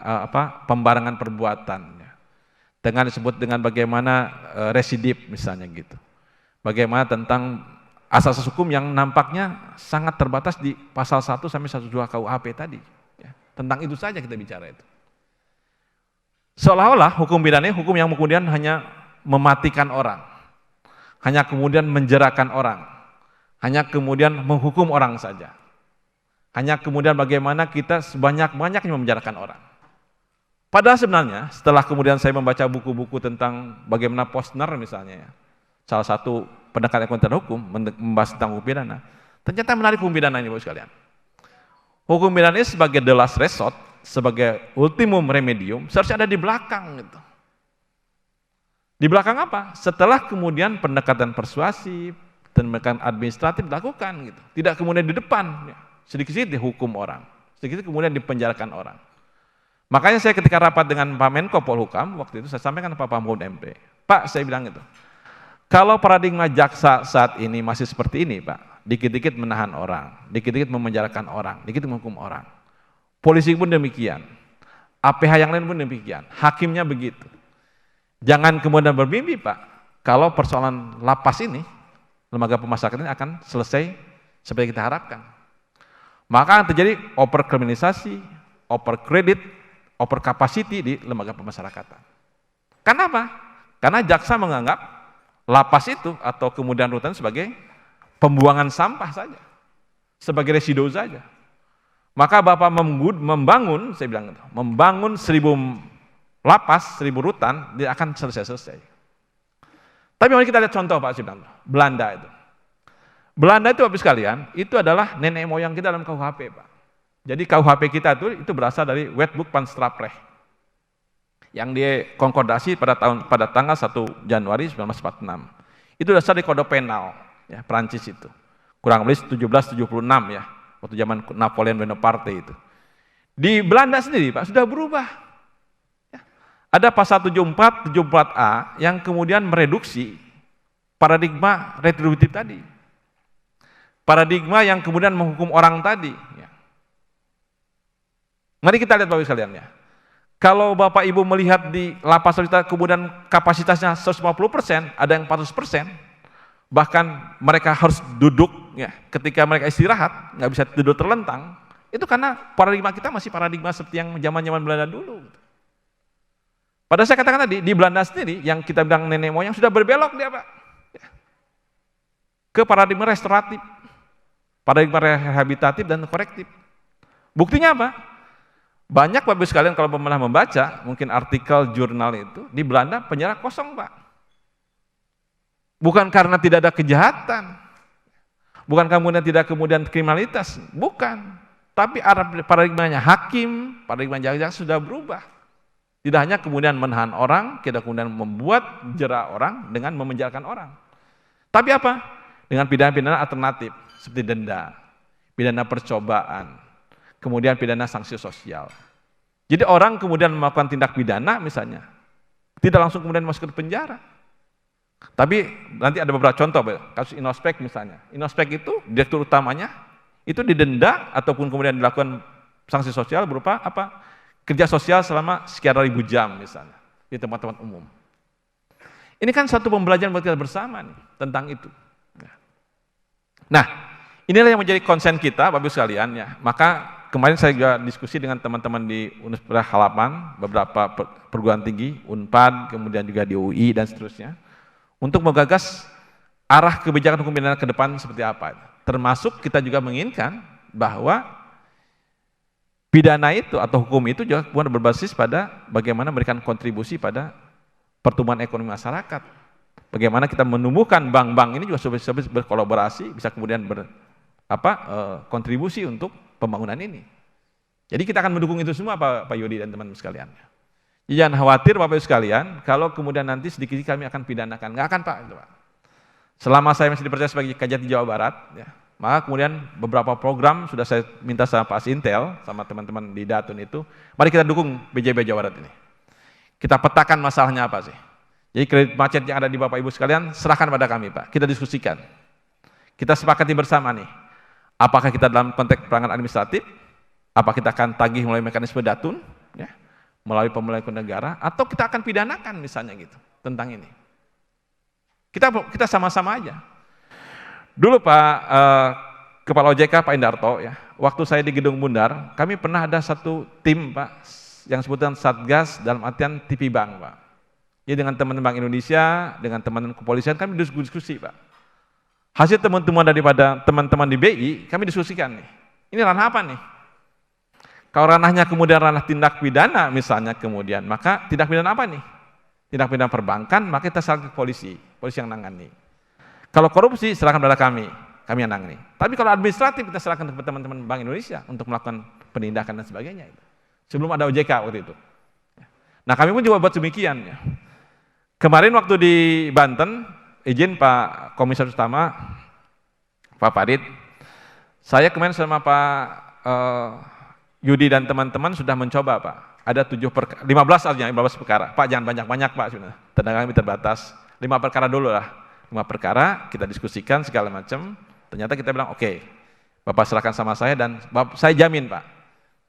pembarangan perbuatan. Dengan disebut dengan bagaimana residip misalnya gitu. Bagaimana tentang asas hukum yang nampaknya sangat terbatas di pasal 1 sampai 12 KUHP tadi. Ya, tentang itu saja kita bicara itu. Seolah-olah hukum pidana hukum yang kemudian hanya mematikan orang. Hanya kemudian menjerakan orang. Hanya kemudian menghukum orang saja. Hanya kemudian bagaimana kita sebanyak-banyaknya memenjarakan orang. Padahal sebenarnya setelah kemudian saya membaca buku-buku tentang bagaimana Posner misalnya, ya, salah satu pendekatan ekonomi hukum membahas tentang hukum pidana, ternyata menarik hukum pidana ini Bapak sekalian. Hukum pidana ini sebagai the last resort, sebagai ultimum remedium seharusnya ada di belakang gitu. Di belakang apa? Setelah kemudian pendekatan persuasif, pendekatan administratif dilakukan gitu. Tidak kemudian di depan, ya. Sedikit-sedikit dihukum orang, sedikit kemudian dipenjarakan orang. Makanya saya ketika rapat dengan Pak Menko Polhukam, waktu itu saya sampaikan ke Pak Mahfud MP, Pak saya bilang gitu, kalau paradigma jaksa saat ini masih seperti ini Pak, dikit-dikit menahan orang, dikit-dikit memenjarakan orang, dikit menghukum orang. Polisi pun demikian, APH yang lain pun demikian, hakimnya begitu. Jangan kemudian bermimpi Pak, kalau persoalan lapas ini, lembaga pemasyarakatan ini akan selesai seperti kita harapkan. Maka akan terjadi overkriminalisasi, overkredit, overcapacity di lembaga pemasyarakatan. Kenapa? Karena jaksa menganggap lapas itu atau kemudian rutan sebagai pembuangan sampah saja, sebagai residu saja. Maka Bapak membangun, saya bilang gitu, membangun 1000 lapas, 1000 rutan, dia akan selesai-selesai. Tapi mari kita lihat contoh Pak Sibang, Belanda itu. Belanda itu Bapak sekalian, itu adalah nenek moyang kita dalam KUHP Pak. Jadi KUHP kita itu berasal dari Wetboek van Strafrecht yang dia konkordasi pada tanggal 1 Januari 1946. Itu dasar di kode penal ya, Prancis itu. Kurang lebih 1776 ya, waktu zaman Napoleon Bonaparte itu. Di Belanda sendiri Pak sudah berubah. Ada pasal 74, 74A yang kemudian mereduksi paradigma retributif tadi. Paradigma yang kemudian menghukum orang tadi. Ya. Mari kita lihat Bapak sekalian ya. Kalau Bapak Ibu melihat di lapas kita kemudian kapasitasnya 150%, ada yang 400%, bahkan mereka harus duduk ya, ketika mereka istirahat, nggak bisa duduk terlentang, itu karena paradigma kita masih paradigma seperti yang zaman-zaman Belanda dulu. Padahal saya katakan tadi, di Belanda sendiri, yang kita bilang nenek moyang sudah berbelok dia Pak. Ke paradigma restoratif, paradigma rehabilitatif dan korektif. Buktinya apa? Banyak Bapak sekalian kalau pernah membaca, mungkin artikel jurnal itu, di Belanda penjara kosong Pak. Bukan karena tidak ada kejahatan, bukan kemudian tidak kemudian kriminalitas, bukan. Tapi paradigmanya hakim, paradigma jaksa sudah berubah. Tidak hanya kemudian menahan orang, kita kemudian membuat jera orang dengan memenjarakan orang. Tapi apa? Dengan pidana-pidana alternatif, seperti denda, pidana percobaan, kemudian pidana sanksi sosial. Jadi orang kemudian melakukan tindak pidana misalnya, tidak langsung kemudian masuk ke penjara. Tapi nanti ada beberapa contoh, kasus Inospek misalnya. Inospek itu, direktur utamanya, itu didenda ataupun kemudian dilakukan sanksi sosial berupa apa? Kerja sosial selama sekian ribu jam misalnya di tempat-tempat umum. Ini kan satu pembelajaran buat kita bersama nih tentang itu. Nah, inilah yang menjadi konsen kita Bapak Ibu sekalian ya. Maka kemarin saya juga diskusi dengan teman-teman di Universitas Halapan, beberapa perguruan tinggi, Unpad, kemudian juga di UI dan seterusnya, untuk menggagas arah kebijakan hukum pidana ke depan seperti apa. Termasuk kita juga menginginkan bahwa pidana itu atau hukum itu juga kemudian berbasis pada bagaimana memberikan kontribusi pada pertumbuhan ekonomi masyarakat. Bagaimana kita menumbuhkan bank-bank ini juga bisa berkolaborasi, bisa kemudian kontribusi untuk pembangunan ini. Jadi kita akan mendukung itu semua Pak Yudi dan teman-teman sekalian. Jangan khawatir Bapak Ibu sekalian, kalau kemudian nanti sedikit kami akan pidanakan, nggak akan Pak. Itu, Pak. Selama saya masih dipercaya sebagai Kajati Jawa Barat, ya, maka kemudian beberapa program sudah saya minta sama Pak Sintel, sama teman-teman di Datun itu, mari kita dukung BJB Jawa Barat ini. Kita petakan masalahnya apa sih. Jadi kredit macet yang ada di Bapak Ibu sekalian, serahkan pada kami Pak, kita diskusikan. Kita sepakati bersama nih, apakah kita dalam konteks pelanggaran administratif, apa kita akan tagih melalui mekanisme Datun, ya, melalui pemulihan negara, atau kita akan pidanakan misalnya gitu, tentang ini. Kita sama-sama aja. Dulu Pak Kepala OJK Pak Indarto ya, waktu saya di Gedung Bundar, kami pernah ada satu tim Pak yang disebutkan Satgas dalam artian TV Bank Pak. Jadi dengan teman-teman Bank Indonesia, dengan teman-teman kepolisian kami diskusi Pak. Hasil teman-teman daripada teman-teman di BI kami diskusikan nih. Ini ranah apa nih? Kalau ranahnya kemudian ranah tindak pidana misalnya kemudian, maka tindak pidana apa nih? Tindak pidana perbankan, maka kita serahkan ke polisi yang nangani. Kalau korupsi serahkan pada kami yang nangani. Tapi kalau administratif kita serahkan kepada teman-teman Bank Indonesia untuk melakukan penindakan dan sebagainya. sebelum ada OJK waktu itu. Nah kami pun juga buat demikian. Ya. Kemarin waktu di Banten, izin Pak Komisaris Utama, Pak Farid, saya kemarin sama Pak Yudi dan teman-teman sudah mencoba Pak. Ada 15 artinya, 15 perkara. Pak jangan banyak-banyak Pak sebenarnya, tenaga kami terbatas. 5 perkara dulu lah. 5 perkara, kita diskusikan segala macam. Ternyata kita bilang oke, Bapak serahkan sama saya dan saya jamin Pak,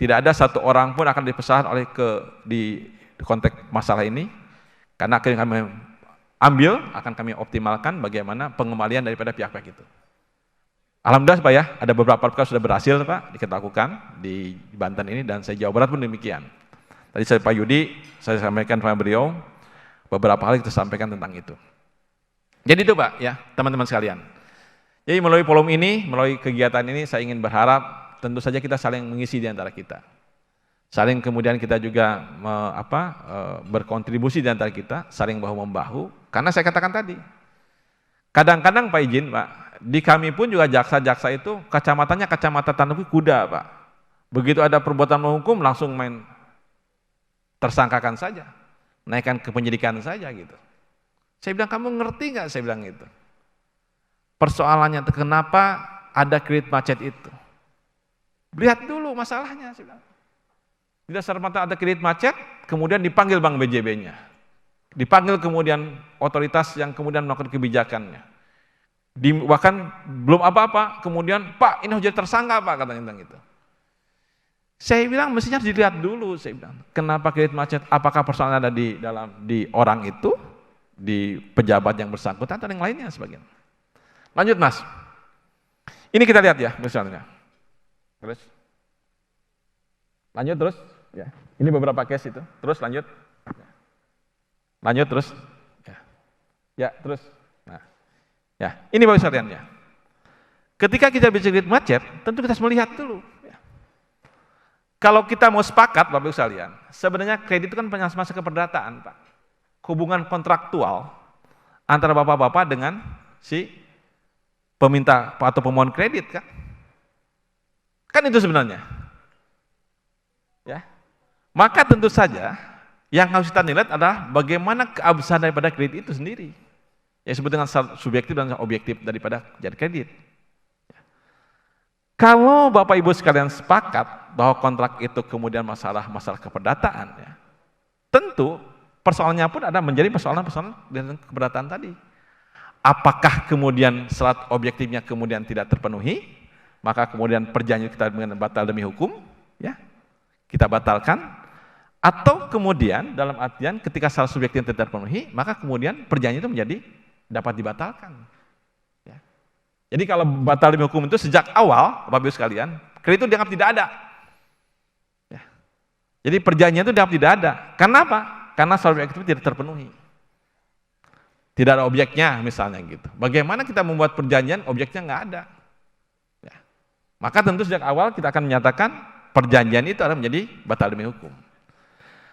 tidak ada satu orang pun akan dipesan oleh di konteks masalah ini, karena akan kami ambil, akan kami optimalkan bagaimana pengembalian daripada pihak-pihak itu. Alhamdulillah Pak ya, ada beberapa perkara sudah berhasil Pak, kita lakukan di Banten ini dan saya Jawa Barat pun demikian. Tadi saya Pak Yudi, saya sampaikan kepada beliau, beberapa hal kita sampaikan tentang itu. Jadi itu Pak ya, teman-teman sekalian. Jadi melalui forum ini, melalui kegiatan ini saya ingin berharap tentu saja kita saling mengisi di antara kita. Saling kemudian kita juga berkontribusi di antara kita, saling bahu-membahu. Karena saya katakan tadi, kadang-kadang Pak izin Pak, di kami pun juga jaksa-jaksa itu kacamatanya kacamata tanah kuda Pak. Begitu ada perbuatan menghukum langsung main tersangkakan saja, naikkan ke penyidikan saja gitu. Saya bilang kamu ngerti nggak? Saya bilang gitu. Persoalannya kenapa ada kredit macet itu? Lihat dulu masalahnya. Saya bilang. Di dasar mata ada kredit macet, kemudian dipanggil Bank BJB-nya, dipanggil kemudian otoritas yang kemudian melakukan kebijakannya. Bahkan belum apa-apa, kemudian Pak ini jadi tersangka Pak katanya gitu. Saya bilang mestinya harus dilihat dulu, saya bilang. Kenapa kredit macet? Apakah persoalan ada di orang itu, di pejabat yang bersangkutan atau yang lainnya sebagian. Lanjut Mas. Ini kita lihat ya misalnya. Terus. Lanjut terus. Ya. Ini beberapa case itu. Terus lanjut. Lanjut terus. Ya terus. Nah. Ya, ini Bapak sekalian ya. Ketika kita bicara kredit macet, tentu kita harus melihat dulu. Kalau kita mau sepakat Bapak sekalian, sebenarnya kredit itu kan masa keperdataan Pak. Hubungan kontraktual antara bapak-bapak dengan si peminta atau pemohon kredit kan. Kan itu sebenarnya. Ya. Maka tentu saja yang harus kita nilai adalah bagaimana keabsahan daripada kredit itu sendiri. Yang disebut dengan subjektif dan objektif daripada jadi kredit. Kalau Bapak Ibu sekalian sepakat bahwa kontrak itu kemudian masalah keperdataan, ya, tentu persoalannya pun ada menjadi persoalan dengan keperdataan tadi. Apakah kemudian syarat objektifnya kemudian tidak terpenuhi, maka kemudian perjanjian kita batal demi hukum, ya kita batalkan, atau kemudian dalam artian ketika syarat subjektif tidak terpenuhi, maka kemudian perjanjian itu menjadi dapat dibatalkan. Jadi kalau batal demi hukum itu sejak awal, Bapak Ibu sekalian, kredit itu dianggap tidak ada. Ya. Jadi perjanjian itu dianggap tidak ada. Karena apa? Karena syarat objektif tidak terpenuhi. Tidak ada objeknya misalnya gitu. Bagaimana kita membuat perjanjian objeknya nggak ada? Ya. Maka tentu sejak awal kita akan menyatakan perjanjian itu adalah menjadi batal demi hukum.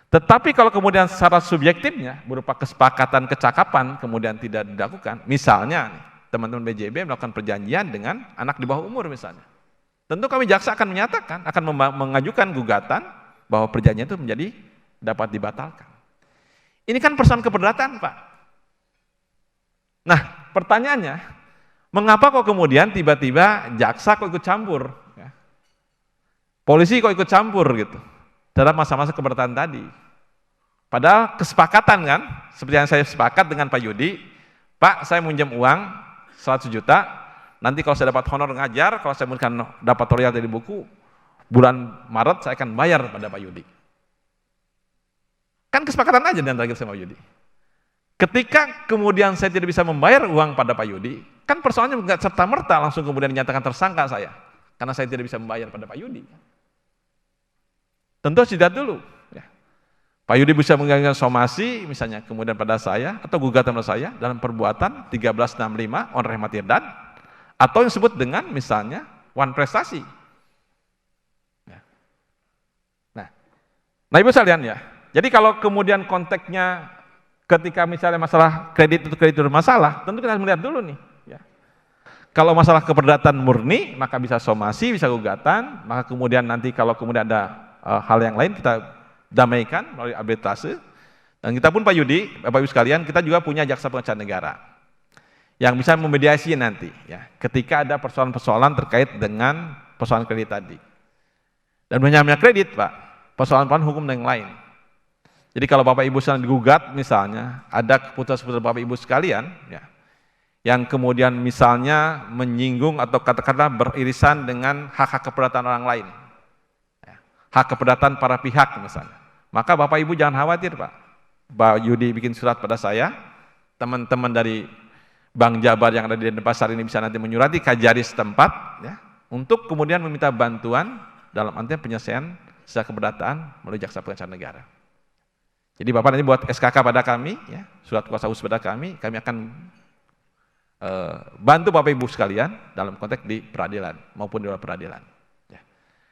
Tetapi kalau kemudian syarat subjektifnya berupa kesepakatan kecakapan kemudian tidak dilakukan, misalnya nih, teman-teman BJB melakukan perjanjian dengan anak di bawah umur misalnya. Tentu kami jaksa akan menyatakan, akan mengajukan gugatan bahwa perjanjian itu menjadi dapat dibatalkan. Ini kan persoalan keperdataan Pak. Nah pertanyaannya, mengapa kok kemudian tiba-tiba jaksa kok ikut campur? Ya. Polisi kok ikut campur gitu, dalam masa-masa keperdataan tadi. Padahal kesepakatan kan, seperti yang saya sepakat dengan Pak Yudi, Pak saya minjem uang 100 juta, nanti kalau saya dapat honor ngajar, kalau saya mungkin dapat royalti dari buku, bulan Maret saya akan bayar pada Pak Yudi. Kan kesepakatan aja di antara kita sama Pak Yudi. Ketika kemudian saya tidak bisa membayar uang pada Pak Yudi, kan persoalannya nggak serta-merta langsung kemudian dinyatakan tersangka saya, karena saya tidak bisa membayar pada Pak Yudi. Tentu harus dilihat dulu. Ya. Pak Yudi bisa mengajukan somasi misalnya kemudian pada saya atau gugatan pada saya dalam perbuatan 1365 on rehmatirdan atau yang disebut dengan misalnya wan prestasi. Ya. Nah Ibu sekalian ya, jadi kalau kemudian konteksnya ketika misalnya masalah kredit itu bermasalah, tentu kita harus melihat dulu nih. Ya. Kalau masalah keperdataan murni, maka bisa somasi, bisa gugatan, maka kemudian nanti kalau kemudian ada hal yang lain kita damaikan melalui arbitrase. Dan kita pun Pak Yudi, Bapak Ibu sekalian, kita juga punya jaksa pengacara negara yang bisa memediasi nanti ya, ketika ada persoalan-persoalan terkait dengan persoalan kredit tadi. Dan hanya kredit Pak, persoalan-persoalan hukum dan yang lain. Jadi kalau Bapak Ibu sedang digugat misalnya, ada keputusan Bapak Ibu sekalian ya, yang kemudian misalnya menyinggung atau katakanlah beririsan dengan hak-hak keperdataan orang lain, ya, hak keperdataan para pihak misalnya, maka Bapak Ibu jangan khawatir Pak. Pak Yudi bikin surat pada saya, teman-teman dari Bank Jabar yang ada di Denpasar ini bisa nanti menyurati Kajari setempat ya, untuk kemudian meminta bantuan dalam artian penyelesaian secara keperdataan melalui jaksa pengacara negara. Jadi Bapak nanti buat SKK pada kami, ya, surat kuasa khusus pada kami akan bantu Bapak Ibu sekalian dalam konteks di peradilan maupun di luar peradilan. Ya.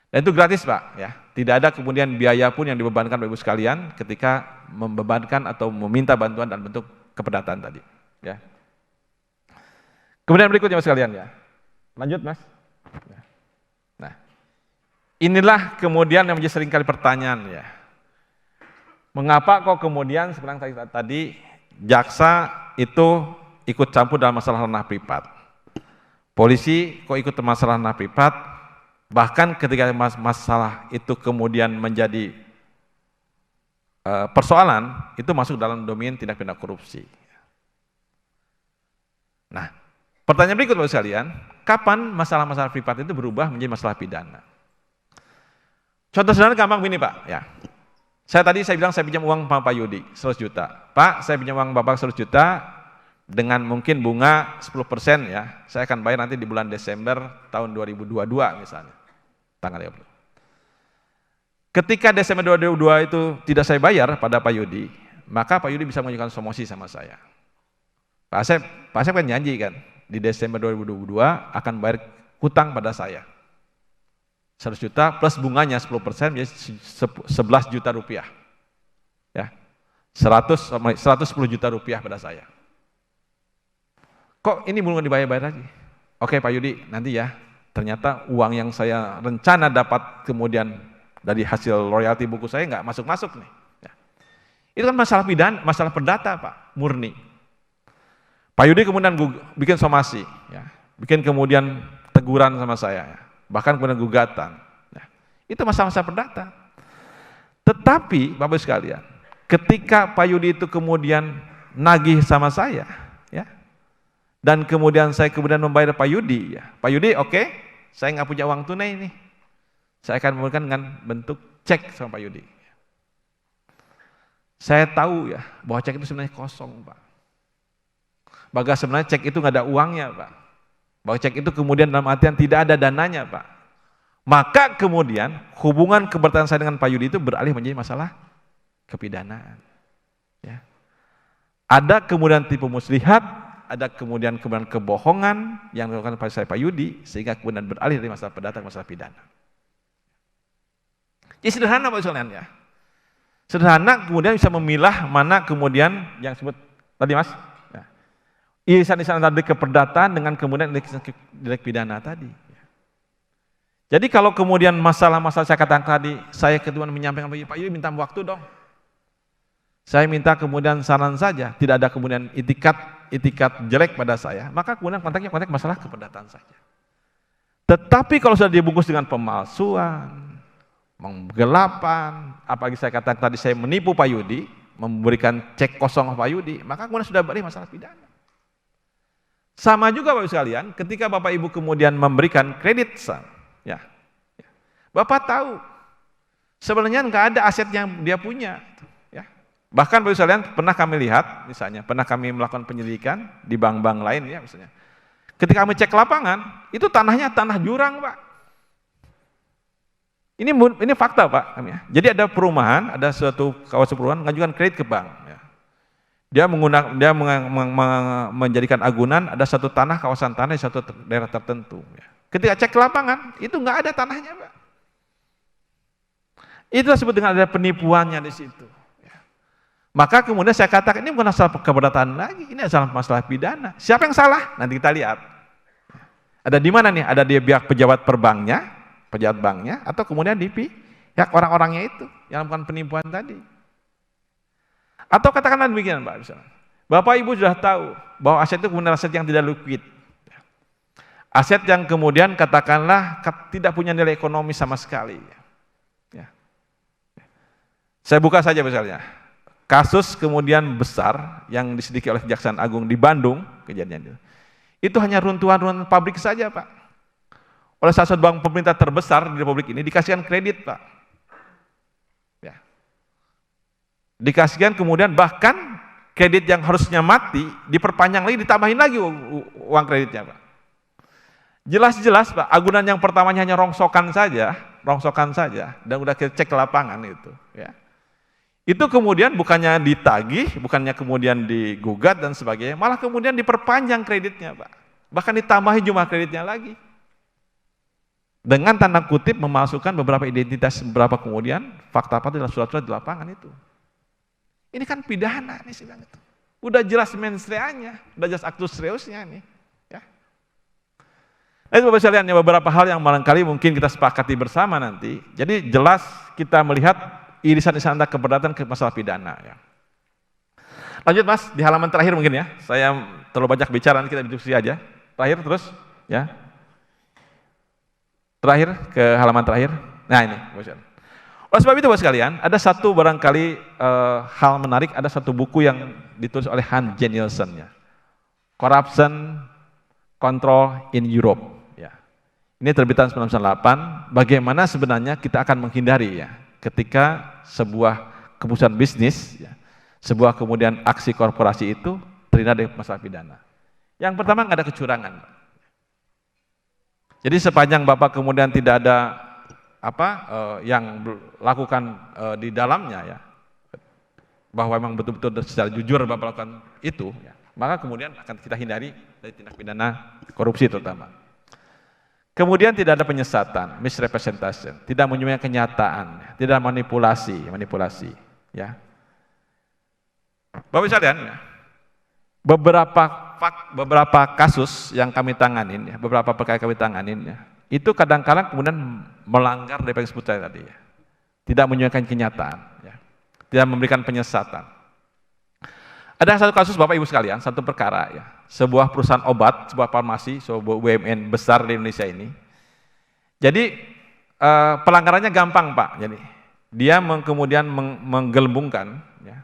Dan itu gratis Pak, ya. Tidak ada kemudian biaya pun yang dibebankan Bapak Ibu sekalian ketika membebankan atau meminta bantuan dalam bentuk keperdataan tadi. Ya. Kemudian berikutnya Mas sekalian ya, lanjut Mas. Nah, inilah kemudian yang menjadi seringkali pertanyaan ya. Mengapa kok kemudian sebenarnya tadi jaksa itu ikut campur dalam masalah ranah privat? Polisi kok ikut masalah ranah privat? Bahkan ketika masalah itu kemudian menjadi persoalan, itu masuk dalam domain tindak pidana korupsi. Nah, pertanyaan berikut Bapak sekalian, kapan masalah-masalah privat itu berubah menjadi masalah pidana? Contoh sederhana gampang begini Pak, ya. Saya bilang saya pinjam uang Pak Yudi 100 juta. Pak, saya pinjam uang Bapak 100 juta dengan mungkin bunga 10% ya. Saya akan bayar nanti di bulan Desember tahun 2022 misalnya. Tanggal 30. Ketika Desember 2022 itu tidak saya bayar pada Pak Yudi, maka Pak Yudi bisa mengajukan somasi sama saya. Pak Asep kan janji kan, di Desember 2022 akan bayar hutang pada saya. 100 juta plus bunganya 10% menjadi 11 juta rupiah. Ya. 110 juta rupiah pada saya. Kok ini belum dibayar-bayar lagi? Oke Pak Yudi, nanti ya. Ternyata uang yang saya rencana dapat kemudian dari hasil royalti buku saya nggak masuk-masuk nih. Ya. Itu kan masalah pidana, masalah perdata Pak, murni. Pak Yudi kemudian bikin somasi, ya. Bikin kemudian teguran sama saya, ya. Bahkan kemudian gugatan. Ya. Itu masalah-masalah perdata. Tetapi Bapak sekalian, ketika Pak Yudi itu kemudian nagih sama saya, ya, dan kemudian saya membayar Pak Yudi, ya. Pak Yudi, oke, saya nggak punya uang tunai nih. Saya akan memberikan dengan bentuk cek sama Pak Yudi. Saya tahu ya bahwa cek itu sebenarnya kosong Pak. Bahkan sebenarnya cek itu nggak ada uangnya Pak. Bahwa cek itu kemudian dalam artian tidak ada dananya Pak. Maka kemudian hubungan keberatan saya dengan Pak Yudi itu beralih menjadi masalah kepidanaan. Ya. Ada kemudian tipu muslihat, ada kemudian kebohongan yang dilakukan pada saya Pak Yudi, sehingga kemudian beralih dari masalah perdata ke masalah pidana. Jadi sederhana Pak sekalian ya. Sederhana kemudian bisa memilah mana kemudian yang disebut tadi Mas, ya. Irisan-irisan tadi keperdataan dengan kemudian direct pidana tadi. Jadi kalau kemudian masalah-masalah saya katakan tadi, saya kemudian menyampaikan Pak Yudi minta waktu dong. Saya minta kemudian saran saja, tidak ada kemudian itikat jelek pada saya, maka kemudian konteks masalah keperdataan saja. Tetapi kalau sudah dibungkus dengan pemalsuan, penggelapan, apalagi saya katakan tadi saya menipu Pak Yudi, memberikan cek kosong Pak Yudi, maka kemudian sudah balik masalah pidana. Sama juga Bapak Ibu sekalian, ketika Bapak Ibu kemudian memberikan kredit, ya, Bapak tahu sebenarnya nggak ada aset yang dia punya. Ya. Bahkan Bapak Ibu sekalian pernah kami lihat, misalnya pernah kami melakukan penyelidikan di bank-bank lain ya misalnya. Ketika kami cek lapangan, itu tanahnya tanah jurang Pak. Ini fakta Pak. Jadi ada perumahan, ada suatu kawasan perumahan mengajukan kredit ke bank. Ya. Dia menjadikan agunan ada satu tanah, kawasan tanah di satu daerah tertentu. Ya. Ketika cek ke lapangan, itu nggak ada tanahnya Pak. Itu disebut dengan ada penipuannya di situ. Ya. Maka kemudian saya katakan ini bukan masalah keberdataan lagi, ini adalah masalah pidana. Siapa yang salah? Nanti kita lihat. Ada di mana nih? Ada di pihak pejabat banknya, atau kemudian di Ya orang-orangnya itu yang melakukan penipuan tadi. Atau katakanlah demikian Pak, misalnya. Bapak Ibu sudah tahu bahwa aset itu kemudian aset yang tidak liquid. Aset yang kemudian katakanlah tidak punya nilai ekonomi sama sekali. Ya. Saya buka saja misalnya. Kasus kemudian besar yang diselidiki oleh Kejaksaan Agung di Bandung, kejadian itu hanya runtuhan-runtuhan pabrik saja Pak. Oleh salah satu bank pemerintah terbesar di Republik ini dikasihkan kredit Pak. Ya. Dikasihkan kemudian bahkan kredit yang harusnya mati diperpanjang lagi, ditambahin lagi uang kreditnya Pak. Jelas-jelas Pak, agunan yang pertamanya hanya rongsokan saja, dan udah kita cek ke lapangan itu. Ya. Itu kemudian bukannya ditagih, bukannya kemudian digugat dan sebagainya, malah kemudian diperpanjang kreditnya Pak. Bahkan ditambahin jumlah kreditnya lagi. Dengan tanda kutip memasukkan beberapa identitas, beberapa kemudian fakta-fakta dalam surat-surat di lapangan itu. Ini kan pidana nih sidang itu. Udah jelas mens reanya, udah jelas actus reusnya nih. Ya. Nah, itu Bapak sekalian, ya, beberapa hal yang barangkali mungkin kita sepakati bersama nanti. Jadi jelas kita melihat irisan-irisan antara keberatan ke masalah pidana. Ya. Lanjut Mas, di halaman terakhir mungkin ya. Saya terlalu banyak bicara, nanti kita diskusi aja. Terakhir terus, ya. Terakhir, ke halaman terakhir. Nah ini, oleh sebab itu Bapak sekalian, ada satu barangkali hal menarik, ada satu buku yang ditulis oleh Hans Jenielsen, ya. Corruption Control in Europe. Ya. Ini terbitan 1998, bagaimana sebenarnya kita akan menghindari ya, ketika sebuah keputusan bisnis, ya, sebuah kemudian aksi korporasi itu terlibat dengan masalah pidana. Yang pertama nggak ada kecurangan. Jadi sepanjang Bapak kemudian tidak ada yang lakukan di dalamnya ya, bahwa memang betul-betul secara jujur Bapak lakukan itu, ya, maka kemudian akan kita hindari dari tindak pidana korupsi terutama. Kemudian tidak ada penyesatan, misrepresentation, tidak menunjukkan kenyataan, tidak manipulasi, ya. Bapak sekalian, ya, beberapa kasus yang kami tanganin, ya, beberapa perkara kami tanganin, ya, itu kadang-kadang kemudian melanggar dari yang disebut saya tadi, ya. Tidak menunjukkan kenyataan, ya. Tidak memberikan penyesatan. Ada satu kasus Bapak Ibu sekalian, satu perkara, ya, sebuah perusahaan obat, sebuah farmasi, sebuah BUMN besar di Indonesia ini. Jadi pelanggarannya gampang Pak. Jadi dia kemudian menggelembungkan, ya,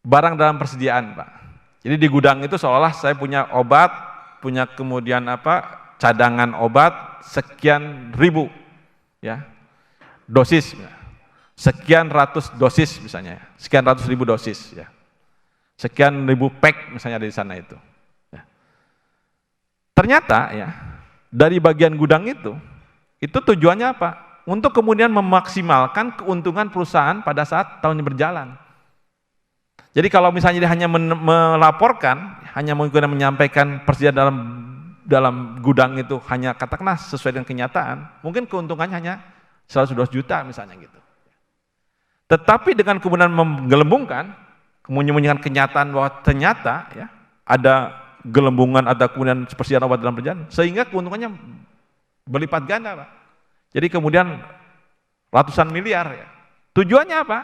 barang dalam persediaan Pak. Jadi di gudang itu seolah saya punya obat, punya kemudian cadangan obat sekian ribu, ya, dosis, ya. Sekian ratus dosis misalnya, sekian ratus ribu dosis, ya. Sekian ribu pack misalnya di sana itu. Ya. Ternyata ya dari bagian gudang itu tujuannya apa? Untuk kemudian memaksimalkan keuntungan perusahaan pada saat tahunnya berjalan. Jadi kalau misalnya dia hanya melaporkan, hanya menggunakan menyampaikan persediaan dalam gudang itu hanya katakanlah sesuai dengan kenyataan, mungkin keuntungannya hanya 112 juta misalnya gitu. Tetapi dengan kemudian menggelembungkan, menyembunyikan kenyataan bahwa ternyata ya ada gelembungan, ada kemudian persediaan obat dalam perjalanan, sehingga keuntungannya berlipat ganda Pak. Jadi kemudian ratusan miliar ya. Tujuannya apa?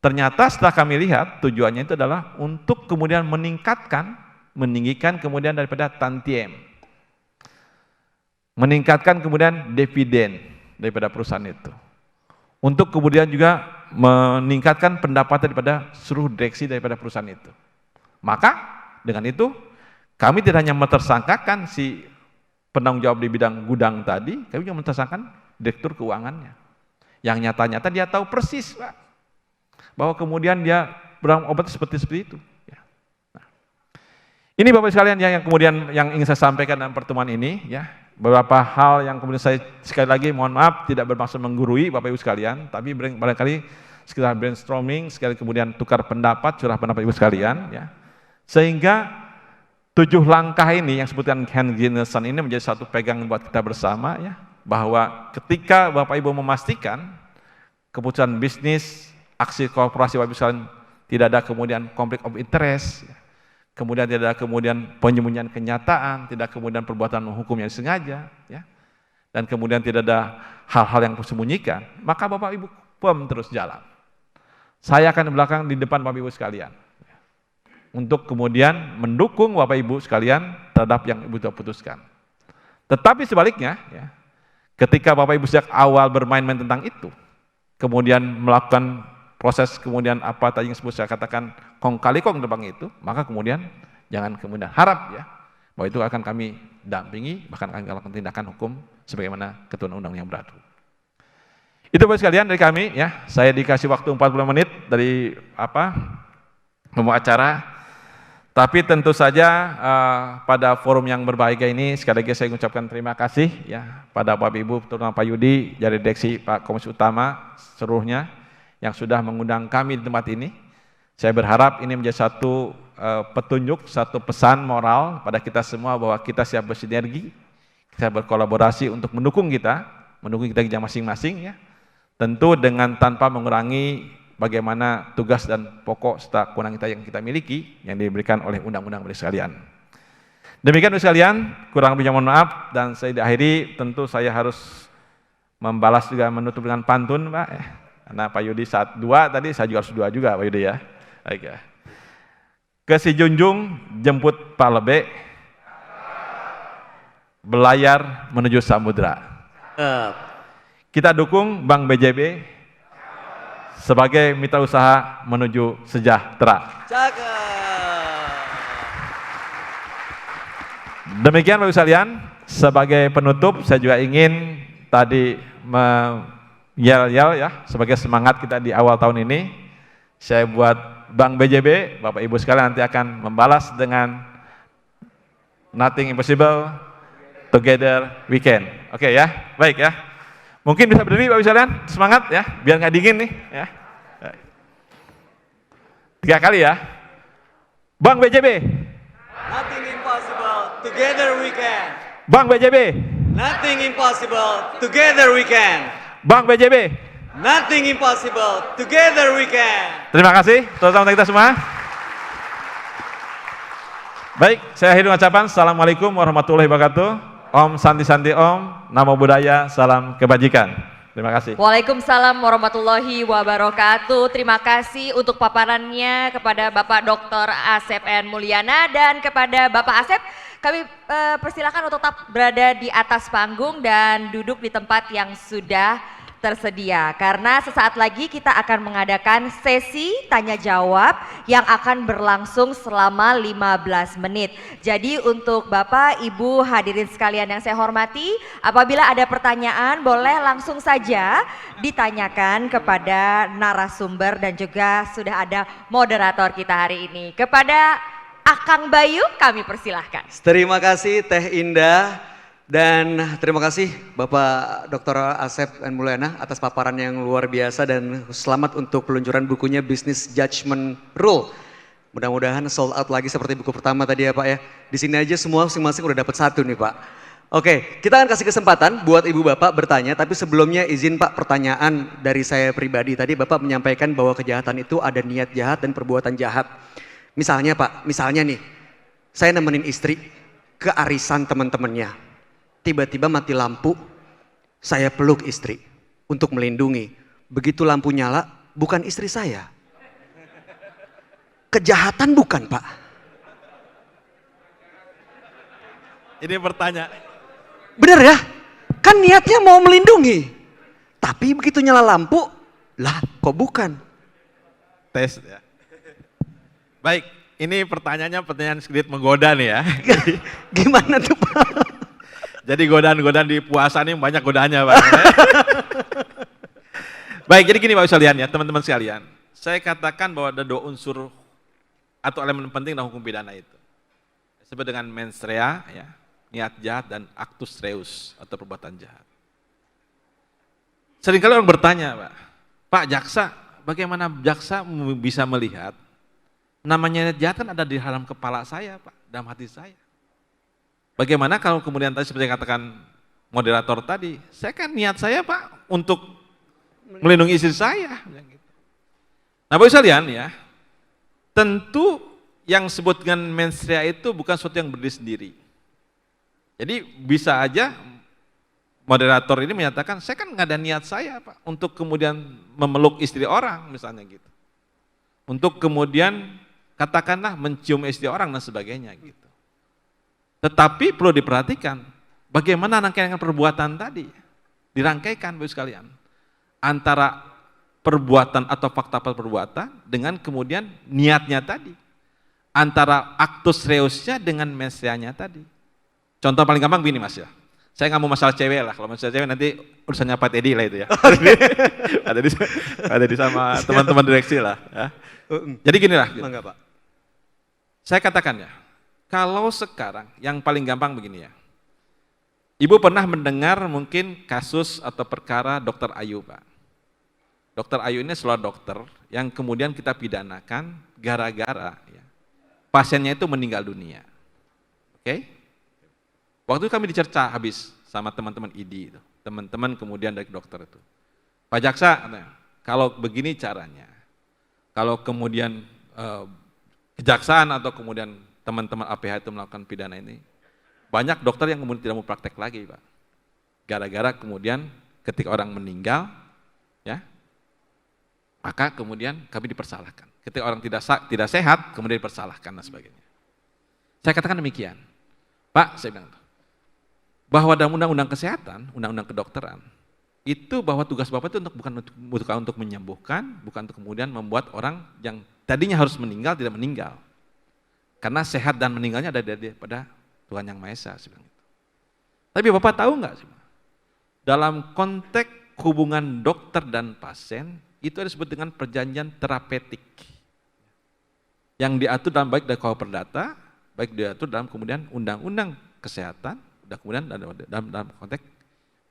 Ternyata setelah kami lihat tujuannya itu adalah untuk kemudian meninggikan kemudian daripada tantiem, meningkatkan kemudian dividen daripada perusahaan itu, untuk kemudian juga meningkatkan pendapatan daripada seluruh direksi daripada perusahaan itu. Maka dengan itu kami tidak hanya mentersangkakan si penanggung jawab di bidang gudang tadi, kami juga mentersangkakan direktur keuangannya, yang nyata-nyata dia tahu persis Pak, bahwa kemudian dia berang obat seperti itu. Ya. Nah, ini Bapak sekalian yang kemudian yang ingin saya sampaikan dalam pertemuan ini, ya, beberapa hal yang kemudian saya sekali lagi mohon maaf tidak bermaksud menggurui Bapak Ibu sekalian, tapi barangkali sekitar brainstorming, sekali kemudian tukar pendapat, curah pendapat Ibu sekalian, ya, sehingga 7 langkah ini yang disebutkan Hans Jenielsen ini menjadi satu pegangan buat kita bersama, ya, bahwa ketika Bapak Ibu memastikan keputusan bisnis, aksi korporasi Bapak Ibu sekalian tidak ada kemudian konflik of interest, ya, kemudian tidak ada kemudian penyembunyian kenyataan, tidak kemudian perbuatan hukum yang sengaja, ya, dan kemudian tidak ada hal-hal yang disembunyikan, maka Bapak Ibu firm terus jalan. Saya akan di belakang, di depan Bapak Ibu sekalian. Untuk kemudian mendukung Bapak Ibu sekalian terhadap yang Ibu sudah putuskan. Tetapi sebaliknya, ya, ketika Bapak Ibu sejak awal bermain-main tentang itu, kemudian melakukan proses kemudian apa tadi yang sebut saya katakan kong kali kong tentang itu, maka kemudian jangan kemudian harap ya bahwa itu akan kami dampingi, bahkan kami lakukan tindakan hukum sebagaimana ketentuan undang yang berlaku. Itu Bapak sekalian dari kami ya. Saya dikasih waktu 40 menit dari pembawa acara. Tapi tentu saja pada forum yang berbahagia ini sekali lagi saya mengucapkan terima kasih ya pada Bapak Ibu, terutama Pak Yudi dari direksi Pak Komisi Utama seluruhnya yang sudah mengundang kami di tempat ini. Saya berharap ini menjadi satu petunjuk, satu pesan moral pada kita semua bahwa kita siap bersinergi, kita berkolaborasi untuk mendukung kita masing-masing ya. Tentu dengan tanpa mengurangi bagaimana tugas dan pokok serta kewenangan kita yang kita miliki yang diberikan oleh undang-undang bagi sekalian. Demikian Bapak sekalian, kurang lebihnya mohon maaf dan saya diakhiri tentu saya harus membalas juga menutup dengan pantun Pak. Karena Pak Yudi saat 2 tadi saya juga harus 2 juga Pak Yudi ya. Baik ya. Ke si Junjung jemput Pak Lebe, belayar menuju samudra. Kita dukung Bank BJB sebagai mitra usaha menuju sejahtera. Demikian Bapak sekalian, sebagai penutup saya juga ingin tadi yel-yel ya, sebagai semangat kita di awal tahun ini, saya buat Bank BJB, Bapak Ibu sekalian nanti akan membalas dengan nothing impossible, together we can. Oke ya, baik ya. Mungkin bisa berdiri Bapak sekalian, semangat ya, biar nggak dingin nih ya. 3 kali ya. Bank BJB. Nothing impossible, together we can. Bank BJB. Nothing impossible, together we can. Bank BJB. Nothing impossible, together we can. Terima kasih, teman-teman kita semua. Baik, saya akhiri ucapan. Assalamualaikum warahmatullahi wabarakatuh. Om Santi Santi Om, Namo Buddhaya, salam kebajikan. Terima kasih. Waalaikumsalam warahmatullahi wabarakatuh. Terima kasih untuk paparannya kepada Bapak Dr. Asep N. Mulyana dan kepada Bapak Asep. Kami persilakan untuk tetap berada di atas panggung dan duduk di tempat yang sudah tersedia. Karena sesaat lagi kita akan mengadakan sesi tanya jawab yang akan berlangsung selama 15 menit. Jadi untuk Bapak, Ibu, hadirin sekalian yang saya hormati, apabila ada pertanyaan boleh langsung saja ditanyakan kepada narasumber dan juga sudah ada moderator kita hari ini. Kepada Akang Bayu kami persilahkan. Terima kasih Teh Indah. Dan terima kasih Bapak Dr. Asep N. Mulyana atas paparan yang luar biasa dan selamat untuk peluncuran bukunya Business Judgment Rule. Mudah-mudahan sold out lagi seperti buku pertama tadi ya Pak ya. Di sini aja semua masing-masing udah dapat 1 nih Pak. Oke, kita akan kasih kesempatan buat Ibu Bapak bertanya, tapi sebelumnya izin Pak pertanyaan dari saya pribadi. Tadi Bapak menyampaikan bahwa kejahatan itu ada niat jahat dan perbuatan jahat. Misalnya Pak, misalnya nih, saya nemenin istri ke arisan teman-temannya. Tiba-tiba mati lampu, saya peluk istri untuk melindungi. Begitu lampu nyala, bukan istri saya. Kejahatan bukan Pak? Ini pertanyaan. Bener ya? Kan niatnya mau melindungi. Tapi begitu nyala lampu, lah kok bukan? Tes ya. Baik, ini pertanyaan sedikit menggoda nih ya. Gimana tuh Pak? Jadi godaan-godaan di puasa ini banyak godaannya Pak. Baik, jadi gini Bapak sekalian ya, teman-teman sekalian. Saya katakan bahwa ada 2 unsur atau elemen penting dalam hukum pidana itu. Disebut dengan mens rea, ya, niat jahat dan actus reus atau perbuatan jahat. Seringkali orang bertanya, Pak jaksa, bagaimana jaksa bisa melihat namanya niat jahat kan ada di dalam kepala saya Pak, dalam hati saya. Bagaimana kalau kemudian tadi seperti yang katakan moderator tadi, saya kan niat saya Pak untuk melindungi istri saya. Nah Bapak sekalian ya, tentu yang disebut dengan mens rea itu bukan sesuatu yang berdiri sendiri. Jadi bisa aja moderator ini menyatakan, saya kan nggak ada niat saya Pak untuk kemudian memeluk istri orang misalnya gitu. Untuk kemudian katakanlah mencium istri orang dan sebagainya gitu. Tetapi perlu diperhatikan bagaimana rangkaian perbuatan tadi dirangkaikan Bapak sekalian. Antara perbuatan atau fakta perbuatan dengan kemudian niatnya tadi. Antara aktus reusnya dengan mensreanya tadi. Contoh paling gampang begini Mas ya. Saya nggak mau masalah cewek lah, kalau masalah cewek nanti urusannya Pak Teddy lah itu ya. ada di sama teman-teman direksi lah. Ya. Jadi gini lah. Enggak Pak. Saya katakan ya, kalau sekarang yang paling gampang begini ya. Ibu pernah mendengar mungkin kasus atau perkara Dokter Ayu Pak. Dokter Ayu ini seorang dokter yang kemudian kita pidanakan gara-gara ya, pasiennya itu meninggal dunia. Oke? Waktu itu kami dicerca habis sama teman-teman ID itu, teman-teman kemudian dari dokter itu. Pak Jaksa, kalau begini caranya, kalau kemudian kejaksaan atau kemudian teman-teman APH itu melakukan pidana ini, banyak dokter yang kemudian tidak mau praktek lagi Pak. Gara-gara kemudian ketika orang meninggal, ya, maka kemudian kami dipersalahkan. Ketika orang tidak sehat, kemudian dipersalahkan dan sebagainya. Saya katakan demikian, Pak, saya bilang, bahwa dalam undang-undang kesehatan, undang-undang kedokteran, itu bahwa tugas Bapak itu bukan untuk menyembuhkan, bukan untuk kemudian membuat orang yang tadinya harus meninggal tidak meninggal. Karena sehat dan meninggalnya ada pada Tuhan Yang Maha Esa. Tapi Bapak tahu nggak sih? Dalam konteks hubungan dokter dan pasien, itu disebut dengan perjanjian terapeutik. Yang diatur dalam baik dari KUH Perdata, baik diatur dalam kemudian undang-undang kesehatan, dan kemudian dalam konteks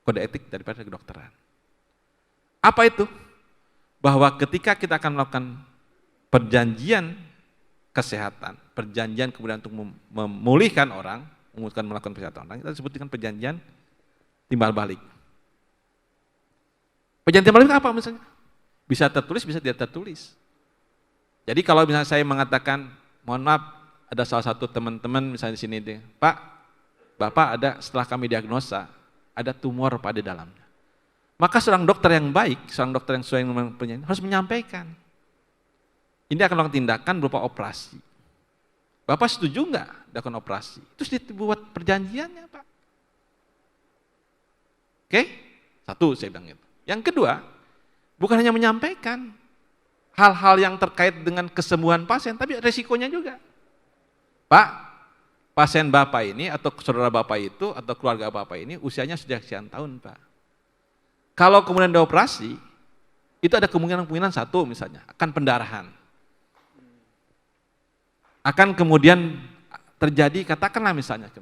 kode etik daripada kedokteran. Apa itu? Bahwa ketika kita akan melakukan perjanjian kesehatan, perjanjian kemudian untuk memulihkan orang, melakukan kesehatan orang, kita sebut dengan perjanjian timbal balik. Perjanjian timbal balik apa misalnya? Bisa tertulis, bisa tidak tertulis. Jadi kalau misalnya saya mengatakan, mohon maaf, ada salah satu teman-teman misalnya di sini, Pak, Bapak ada setelah kami diagnosa, ada tumor pada dalamnya. Maka seorang dokter yang baik, seorang dokter yang sesuai dengan perjanjian, harus menyampaikan. Ini akan melakukan tindakan berupa operasi. Bapak setuju nggak dilakukan operasi? Terus dibuat perjanjiannya Pak. Oke? Satu saya bilang itu. Yang kedua, bukan hanya menyampaikan hal-hal yang terkait dengan kesembuhan pasien, tapi resikonya juga. Pak, pasien Bapak ini atau saudara Bapak itu atau keluarga Bapak ini usianya sudah sekian tahun Pak. Kalau kemudian dioperasi, itu ada kemungkinan satu misalnya, akan pendarahan. Akan kemudian terjadi katakanlah misalnya,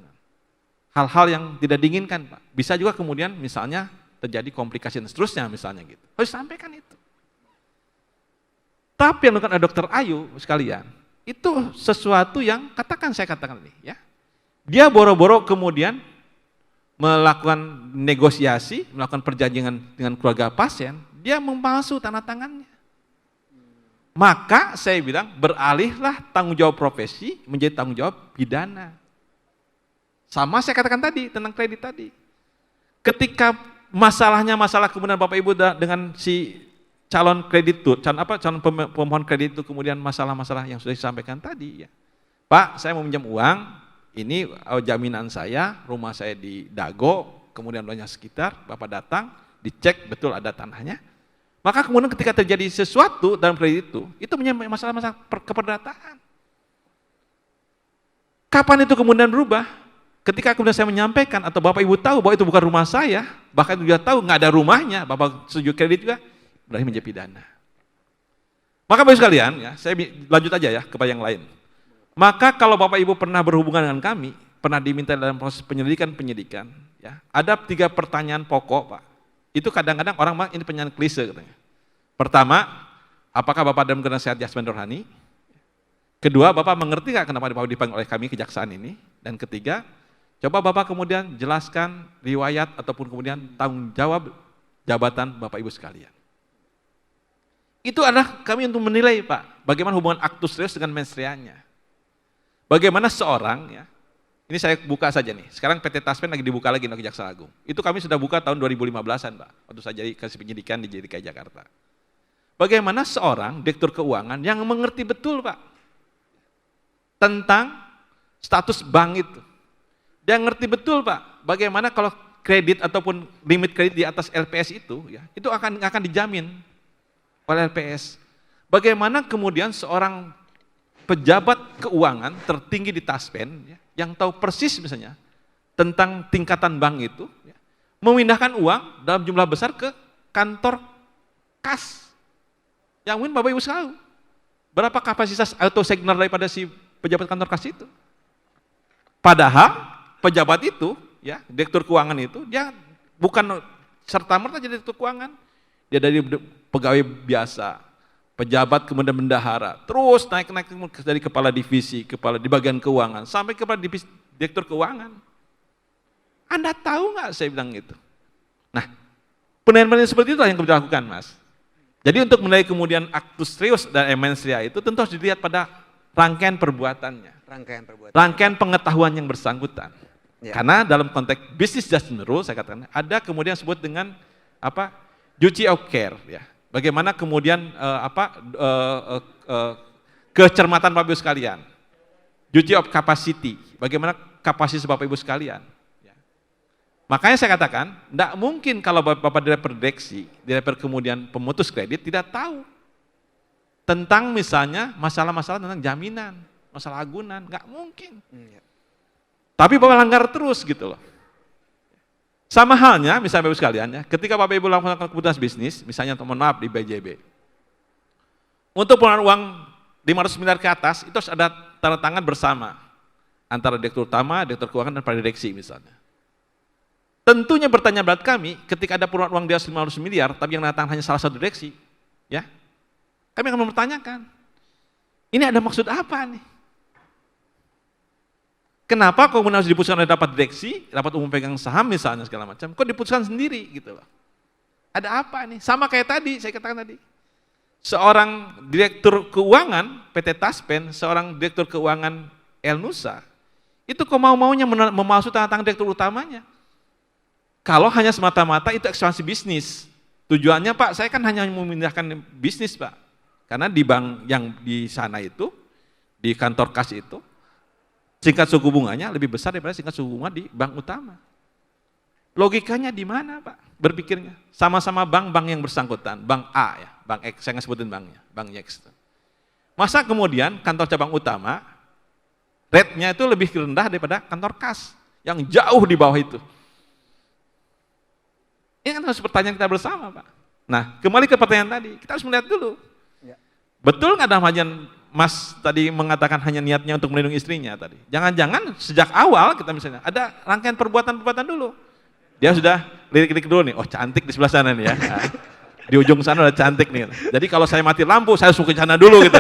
hal-hal yang tidak diinginkan Pak. Bisa juga kemudian misalnya terjadi komplikasi dan seterusnya misalnya gitu. Harus sampaikan itu. Tapi yang dilakukan oleh Dokter Ayu sekalian, itu sesuatu yang saya katakan ini ya. Dia boro-boro kemudian melakukan negosiasi, melakukan perjanjian dengan keluarga pasien, dia memalsu tanda tangannya. Maka saya bilang beralihlah tanggung jawab profesi menjadi tanggung jawab pidana. Sama saya katakan tadi tentang kredit tadi. Ketika masalah kemudian Bapak Ibu dengan si calon kreditur, calon pemohon kredit itu kemudian masalah-masalah yang sudah disampaikan tadi ya. Pak, saya mau minjam uang, ini jaminan saya, rumah saya di Dago, kemudian banyak sekitar, Bapak datang, dicek betul ada tanahnya. Maka kemudian ketika terjadi sesuatu dalam kredit itu menyangkut masalah-masalah keperdataan. Kapan itu kemudian berubah? Ketika kemudian saya menyampaikan atau Bapak Ibu tahu bahwa itu bukan rumah saya, bahkan juga tahu nggak ada rumahnya, Bapak setuju kredit juga, berarti menjadi pidana. Maka Bapak sekalian, ya, saya lanjut aja ya kepada yang lain. Maka kalau Bapak Ibu pernah berhubungan dengan kami, pernah diminta dalam proses penyidikan, ya, ada 3 pertanyaan pokok Pak. Itu kadang-kadang orang bilang ini pertanyaan klise katanya. Pertama, apakah Bapak dalam keadaan sehat jasmani rohani? Kedua, Bapak mengerti nggak kenapa Bapak dipanggil oleh kami kejaksaan ini? Dan ketiga, coba Bapak kemudian jelaskan riwayat ataupun kemudian tanggung jawab jabatan Bapak Ibu sekalian. Itu adalah kami untuk menilai Pak, bagaimana hubungan aktus reus dengan mensreanya. Bagaimana seorang ya Ini saya buka saja nih. Sekarang PT Taspen lagi dibuka lagi oleh Kejaksaan Agung. Itu kami sudah buka tahun 2015-an, Pak. Waktu saya jadi kasih penyidikan di DKI Jakarta. Bagaimana seorang direktur keuangan yang mengerti betul, Pak, tentang status bank itu. Dia ngerti betul, Pak, bagaimana kalau kredit ataupun limit kredit di atas LPS itu, ya, itu akan dijamin oleh LPS. Bagaimana kemudian seorang pejabat keuangan tertinggi di Taspen, ya, yang tahu persis misalnya tentang tingkatan bank itu, ya, memindahkan uang dalam jumlah besar ke kantor kas. Yang mungkin Bapak Ibu tahu berapa kapasitas auto signer daripada si pejabat kantor kas itu. Padahal pejabat itu, ya, direktur keuangan itu, dia bukan serta-merta jadi direktur keuangan. Dia dari pegawai biasa, pejabat kemudian bendahara, terus naik dari kepala divisi, kepala di bagian keuangan, sampai kepala divisi direktur keuangan. Anda tahu nggak saya bilang gitu? Nah, penilaian-penilaian seperti itu yang kita lakukan, Mas. Jadi untuk menilai kemudian actus reus dan mens rea itu tentu harus dilihat pada rangkaian perbuatannya, rangkaian pengetahuan yang bersangkutan. Ya. Karena dalam konteks business judgment rule, saya katakan, ada kemudian sebut dengan apa? Duty of care, ya. Bagaimana kemudian kecermatan Bapak Ibu sekalian, duty of capacity, bagaimana kapasitas Bapak Ibu sekalian. Ya. Makanya saya katakan, tidak mungkin kalau Bapak direktur direksi, direktur kemudian pemutus kredit tidak tahu tentang misalnya masalah-masalah tentang jaminan, masalah agunan, nggak mungkin. Tapi Bapak langgar terus gitu loh. Sama halnya, misalnya Bapak Ibu sekalian, ya, ketika Bapak Ibu melakukan keputusan bisnis, misalnya mohon maaf di BJB, untuk pengeluaran uang 500 miliar ke atas, itu harus ada tanda tangan bersama, antara direktur utama, direktur keuangan, dan para direksi misalnya. Tentunya bertanya berat kami, ketika ada pengeluaran uang di atas 500 miliar, tapi yang datang hanya salah satu direksi, ya, kami akan mempertanyakan, ini ada maksud apa nih? Kenapa kemudian harus diputuskan oleh rapat direksi, rapat umum pegang saham misalnya segala macam, kok diputuskan sendiri gitu loh. Ada apa nih? Sama kayak tadi, saya katakan tadi. Seorang direktur keuangan PT Taspen, seorang direktur keuangan Elnusa, itu kok mau-maunya memalsukan tentang direktur utamanya. Kalau hanya semata-mata itu ekspansi bisnis. Tujuannya Pak, saya kan hanya memindahkan bisnis Pak. Karena di bank yang di sana itu, di kantor kas itu, tingkat suku bunganya lebih besar daripada tingkat suku bunga di bank utama. Logikanya di mana Pak berpikirnya? Sama-sama bank yang bersangkutan, bank A ya, bank X, saya nggak sebutin banknya, bank X. Masa kemudian kantor cabang utama, rate-nya itu lebih rendah daripada kantor kas, yang jauh di bawah itu. Ini kan harus pertanyaan kita bersama Pak. Nah, kembali ke pertanyaan tadi, kita harus melihat dulu. Ya. Betul nggak dalam hajatan Mas tadi mengatakan hanya niatnya untuk melindungi istrinya tadi. Jangan-jangan sejak awal kita misalnya ada rangkaian perbuatan-perbuatan dulu. Dia sudah lirik-lirik dulu nih, oh cantik di sebelah sana nih ya. Nah, di ujung sana udah cantik nih. Jadi kalau saya mati lampu, saya suka ke sana dulu gitu.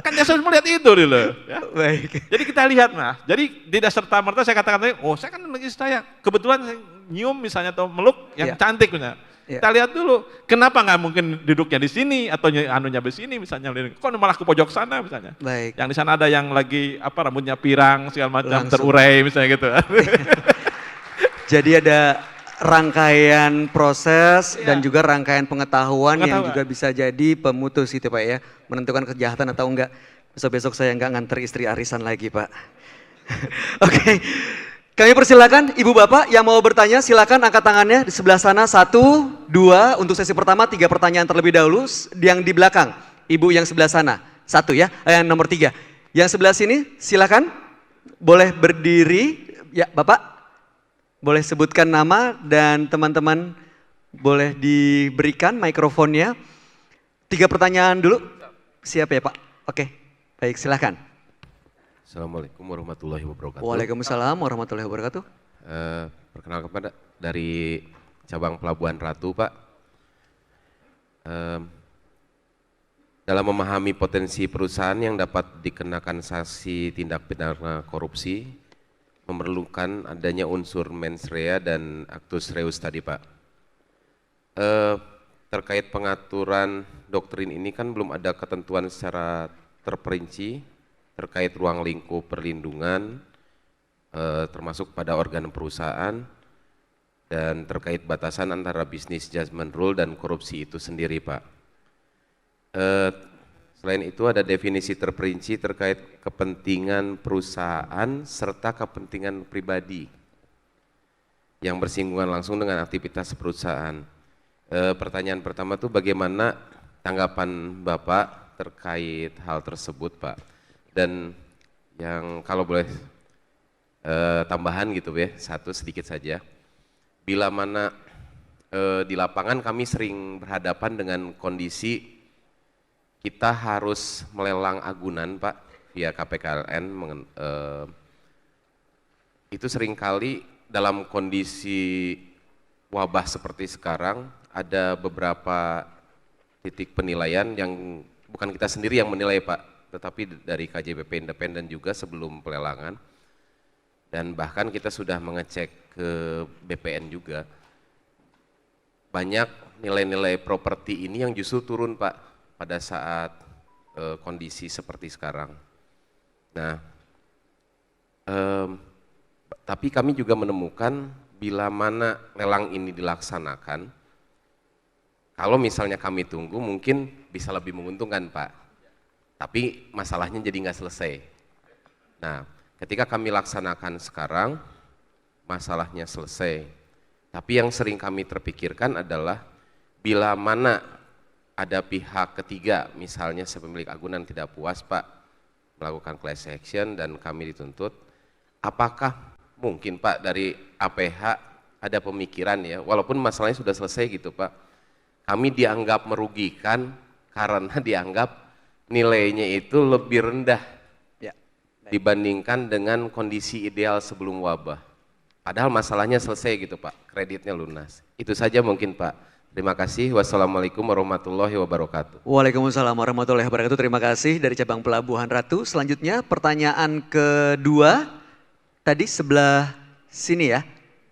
Kan dia harus melihat itu dulu. Ya. Baik. Jadi kita lihat Mas. Jadi tidak serta-merta saya katakan tadi, oh saya kan lagi saya kebetulan saya nyium misalnya atau meluk yang cantik misalnya. Kita lihat dulu, kenapa nggak mungkin duduknya di sini atau anunya di sini misalnya, kok malah ke pojok sana misalnya. Baik. Yang di sana ada yang lagi apa rambutnya pirang segala macam terurai misalnya gitu. Jadi ada rangkaian proses dan juga rangkaian pengetahuan yang juga bisa jadi pemutus itu Pak ya, menentukan kejahatan atau enggak. Besok-besok saya enggak nganter istri arisan lagi Pak. Oke. Kami persilakan Ibu Bapak yang mau bertanya silakan angkat tangannya di sebelah sana 1, 2 untuk sesi pertama 3 pertanyaan terlebih dahulu yang di belakang Ibu yang sebelah sana 1 ya nomor 3 yang sebelah sini silakan boleh berdiri ya Bapak boleh sebutkan nama dan teman-teman boleh diberikan mikrofonnya 3 pertanyaan dulu siap ya Pak oke baik silakan. Assalamualaikum warahmatullahi wabarakatuh. Waalaikumsalam warahmatullahi wabarakatuh. Perkenalkan Pak, dari cabang Pelabuhan Ratu Pak. Dalam memahami potensi perusahaan yang dapat dikenakan sanksi tindak pidana korupsi, memerlukan adanya unsur mens rea dan actus reus tadi Pak. Terkait pengaturan doktrin ini kan belum ada ketentuan secara terperinci terkait ruang lingkup perlindungan termasuk pada organ perusahaan dan terkait batasan antara business judgment rule dan korupsi itu sendiri, Pak. Selain itu ada definisi terperinci terkait kepentingan perusahaan serta kepentingan pribadi yang bersinggungan langsung dengan aktivitas perusahaan. Pertanyaan pertama tuh bagaimana tanggapan Bapak terkait hal tersebut, Pak? Dan yang kalau boleh tambahan gitu ya, satu sedikit saja. Bila mana di lapangan kami sering berhadapan dengan kondisi kita harus melelang agunan, Pak, via KPKLN. Itu seringkali dalam kondisi wabah seperti sekarang ada beberapa titik penilaian yang bukan kita sendiri yang menilai, Pak, tetapi dari KJBP independen juga sebelum pelelangan. Dan bahkan kita sudah mengecek ke BPN juga. Banyak nilai-nilai properti ini yang justru turun, Pak, pada saat kondisi seperti sekarang. Nah, tapi kami juga menemukan bila mana lelang ini dilaksanakan, kalau misalnya kami tunggu mungkin bisa lebih menguntungkan, Pak. Tapi masalahnya jadi nggak selesai. Nah, ketika kami laksanakan sekarang, masalahnya selesai. Tapi yang sering kami terpikirkan adalah bila mana ada pihak ketiga, misalnya sepemilik agunan tidak puas, Pak, melakukan class action dan kami dituntut, apakah mungkin, Pak, dari APH ada pemikiran ya, walaupun masalahnya sudah selesai gitu, Pak, kami dianggap merugikan karena dianggap nilainya itu lebih rendah Ya. dibandingkan dengan kondisi ideal sebelum wabah. Padahal masalahnya selesai gitu, Pak, kreditnya lunas. Itu saja mungkin, Pak. Terima kasih. Wassalamualaikum warahmatullahi wabarakatuh. Waalaikumsalam warahmatullahi wabarakatuh. Terima kasih dari cabang Pelabuhan Ratu. Selanjutnya pertanyaan kedua, tadi sebelah sini ya,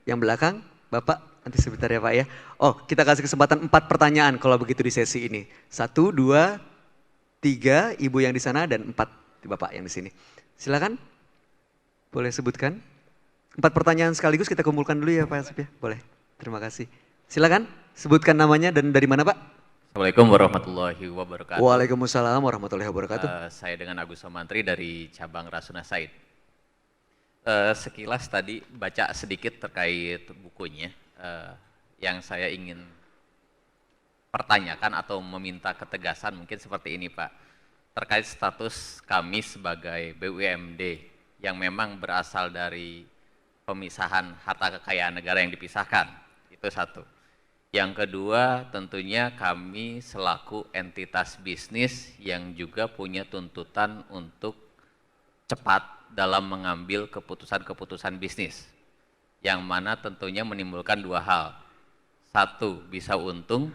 yang belakang, Bapak nanti sebentar ya Pak ya. Oh, kita kasih kesempatan 4 pertanyaan kalau begitu di sesi ini. 1, 2, 3, Ibu yang di sana dan 4 Bapak yang di sini. Silakan, boleh sebutkan. 4 pertanyaan sekaligus kita kumpulkan dulu ya Pak Asep ya, boleh. Terima kasih. Silakan, sebutkan namanya dan dari mana Pak? Assalamualaikum warahmatullahi wabarakatuh. Waalaikumsalam warahmatullahi wabarakatuh. Saya dengan Agus Somantri dari cabang Rasuna Said. Sekilas tadi baca sedikit terkait bukunya. Yang saya ingin pertanyakan atau meminta ketegasan mungkin seperti ini, Pak. Terkait status kami sebagai BUMD yang memang berasal dari pemisahan harta kekayaan negara yang dipisahkan. Itu satu. Yang kedua, tentunya kami selaku entitas bisnis yang juga punya tuntutan untuk cepat dalam mengambil keputusan-keputusan bisnis, yang mana tentunya menimbulkan 2 hal. 1, bisa untung,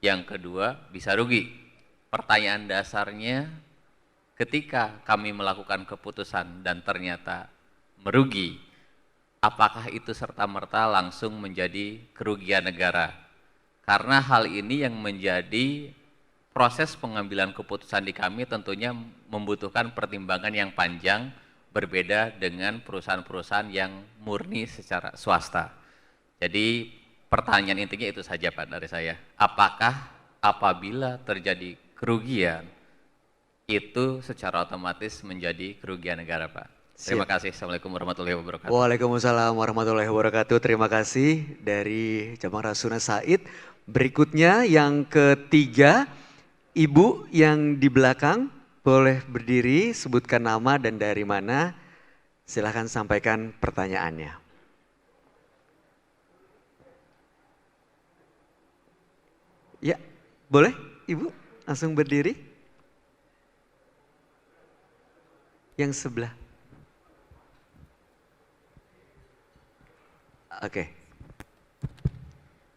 yang kedua bisa rugi. Pertanyaan dasarnya, ketika kami melakukan keputusan dan ternyata merugi, apakah itu serta-merta langsung menjadi kerugian negara? Karena hal ini yang menjadi proses pengambilan keputusan di kami tentunya membutuhkan pertimbangan yang panjang, berbeda dengan perusahaan-perusahaan yang murni secara swasta. Jadi pertanyaan intinya itu saja Pak dari saya. Apakah apabila terjadi kerugian, itu secara otomatis menjadi kerugian negara Pak? Terima kasih. Assalamualaikum warahmatullahi wabarakatuh. Waalaikumsalam warahmatullahi wabarakatuh. Terima kasih dari cabang Rasuna Said. Berikutnya yang ketiga, Ibu yang di belakang boleh berdiri, sebutkan nama dan dari mana. Silahkan sampaikan pertanyaannya. Ya, boleh Ibu langsung berdiri. Yang sebelah. Oke.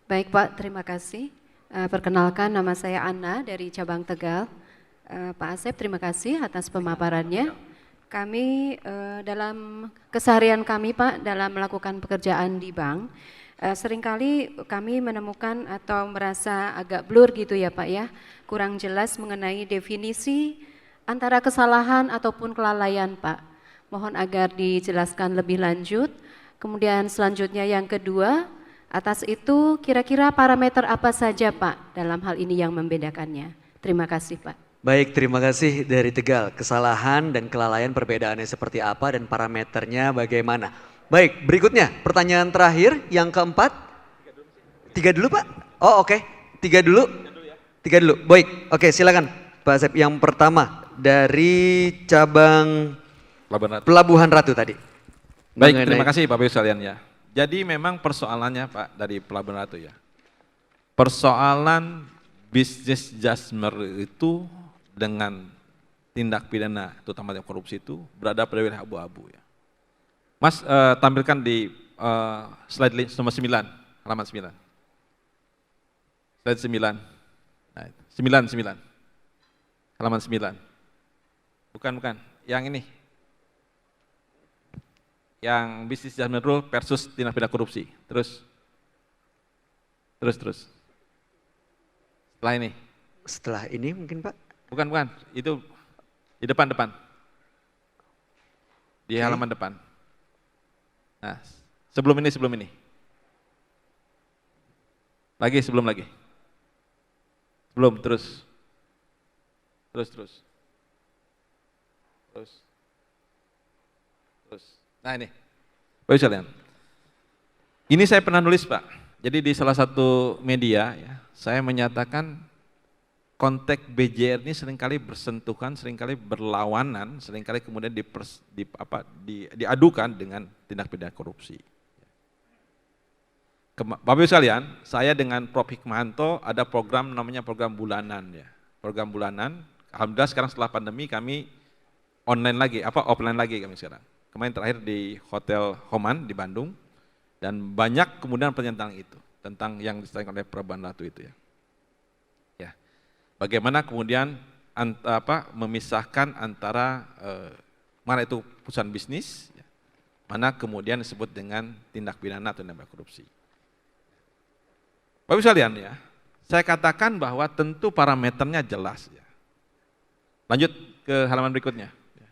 Baik Pak, terima kasih. Perkenalkan nama saya Anna dari cabang Tegal. Pak Asep, terima kasih atas pemaparannya. Kami dalam keseharian kami Pak dalam melakukan pekerjaan di bank, seringkali kami menemukan atau merasa agak blur gitu ya Pak ya, kurang jelas mengenai definisi antara kesalahan ataupun kelalaian Pak. mohon agar dijelaskan lebih lanjut. Kemudian selanjutnya yang kedua, atas itu kira-kira parameter apa saja Pak dalam hal ini yang membedakannya? Terima kasih Pak. Baik, terima kasih dari Tegal. Kesalahan dan kelalaian perbedaannya seperti apa dan parameternya bagaimana. Baik, berikutnya pertanyaan terakhir yang keempat. Tiga dulu Pak? Oh oke, tiga dulu. Tiga dulu, baik. Oke silakan Pak Asep. Yang pertama dari cabang Pelabuhan Ratu tadi. Baik, terima kasih Bapak Ibu sekalian ya. Jadi memang persoalannya Pak dari Pelabuhan Ratu ya. Persoalan bisnis jasmer itu dengan tindak pidana terutama korupsi itu berada pada wilayah abu-abu ya. Mas tampilkan di slide nomor 9, halaman 9. Slide 9. Nah, 9. Halaman 9. Bukan. Yang ini. Yang bisnis jasmer rule versus tindak pidana korupsi. Terus. Setelah ini. Setelah ini mungkin Pak? Bukan. Itu di depan. Di halaman depan. Nah, sebelum ini. Sebelum, terus. Nah ini, Bapak sekalian. Ini saya pernah nulis Pak. Jadi di salah satu media ya, saya menyatakan konteks BJR ini seringkali bersentuhan, seringkali berlawanan, seringkali kemudian diadukan dengan tindak pidana korupsi. Bapak Ibu sekalian, saya dengan Prof. Hikmahanto ada program namanya program bulanan ya. Program bulanan, alhamdulillah sekarang setelah pandemi kami offline lagi kami sekarang. Kemarin terakhir di Hotel Homan di Bandung dan banyak kemudian pernyataan itu tentang yang disampaikan oleh Pelabuhan Ratu itu ya. Ya. Bagaimana kemudian memisahkan antara mana itu perusahaan bisnis, ya, mana kemudian disebut dengan tindak pidana atau tindak korupsi. Bapak Ibu sekalian ya, saya katakan bahwa tentu parameternya jelas ya. Lanjut ke halaman berikutnya. Ya.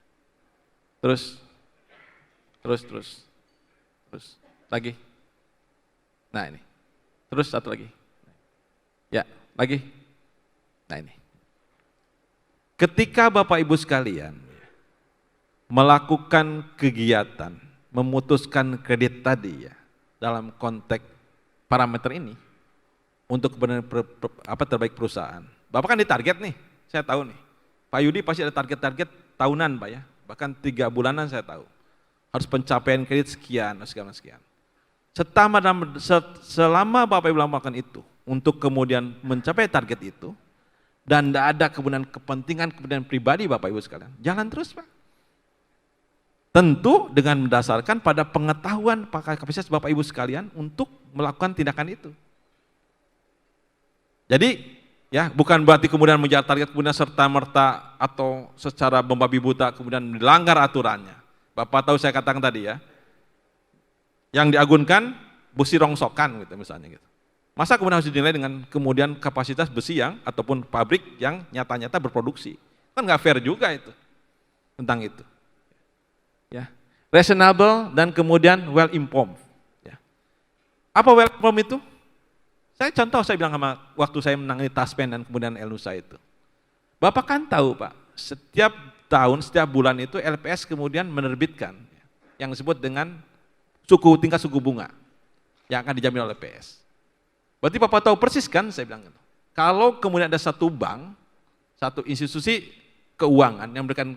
Terus lagi. Nah ini. Terus satu lagi. Ya, lagi. Nah ini. Ketika Bapak Ibu sekalian melakukan kegiatan, memutuskan kredit tadi ya, dalam konteks parameter ini, untuk terbaik perusahaan. Bapak kan ditarget nih, saya tahu nih. Pak Yudi pasti ada target-target tahunan Pak ya, bahkan 3 bulanan saya tahu. Harus pencapaian kredit sekian. Selama Bapak Ibu melakukan itu, untuk kemudian mencapai target itu, dan tidak ada kemudian kepentingan pribadi Bapak Ibu sekalian, jalan terus Pak. Tentu dengan mendasarkan pada pengetahuan kapasitas Bapak Ibu sekalian untuk melakukan tindakan itu. Jadi ya bukan berarti kemudian mengejar target kemudian serta-merta atau secara membabi buta kemudian dilanggar aturannya. Bapak tahu saya katakan tadi ya, yang diagunkan besi rongsokan gitu misalnya gitu. Masa kemudian harus dinilai dengan kemudian kapasitas besi yang ataupun pabrik yang nyata-nyata berproduksi. Kan nggak fair juga itu tentang itu. Ya, reasonable dan kemudian well informed. Ya. Apa well informed itu? Saya bilang sama waktu saya menangani Taspen dan kemudian Elnusa itu. Bapak kan tahu Pak, setiap tahun, setiap bulan itu LPS kemudian menerbitkan yang disebut dengan tingkat suku bunga yang akan dijamin oleh LPS. Berarti Bapak tahu persis kan saya bilang itu. Kalau kemudian ada satu bank, satu institusi keuangan yang memberikan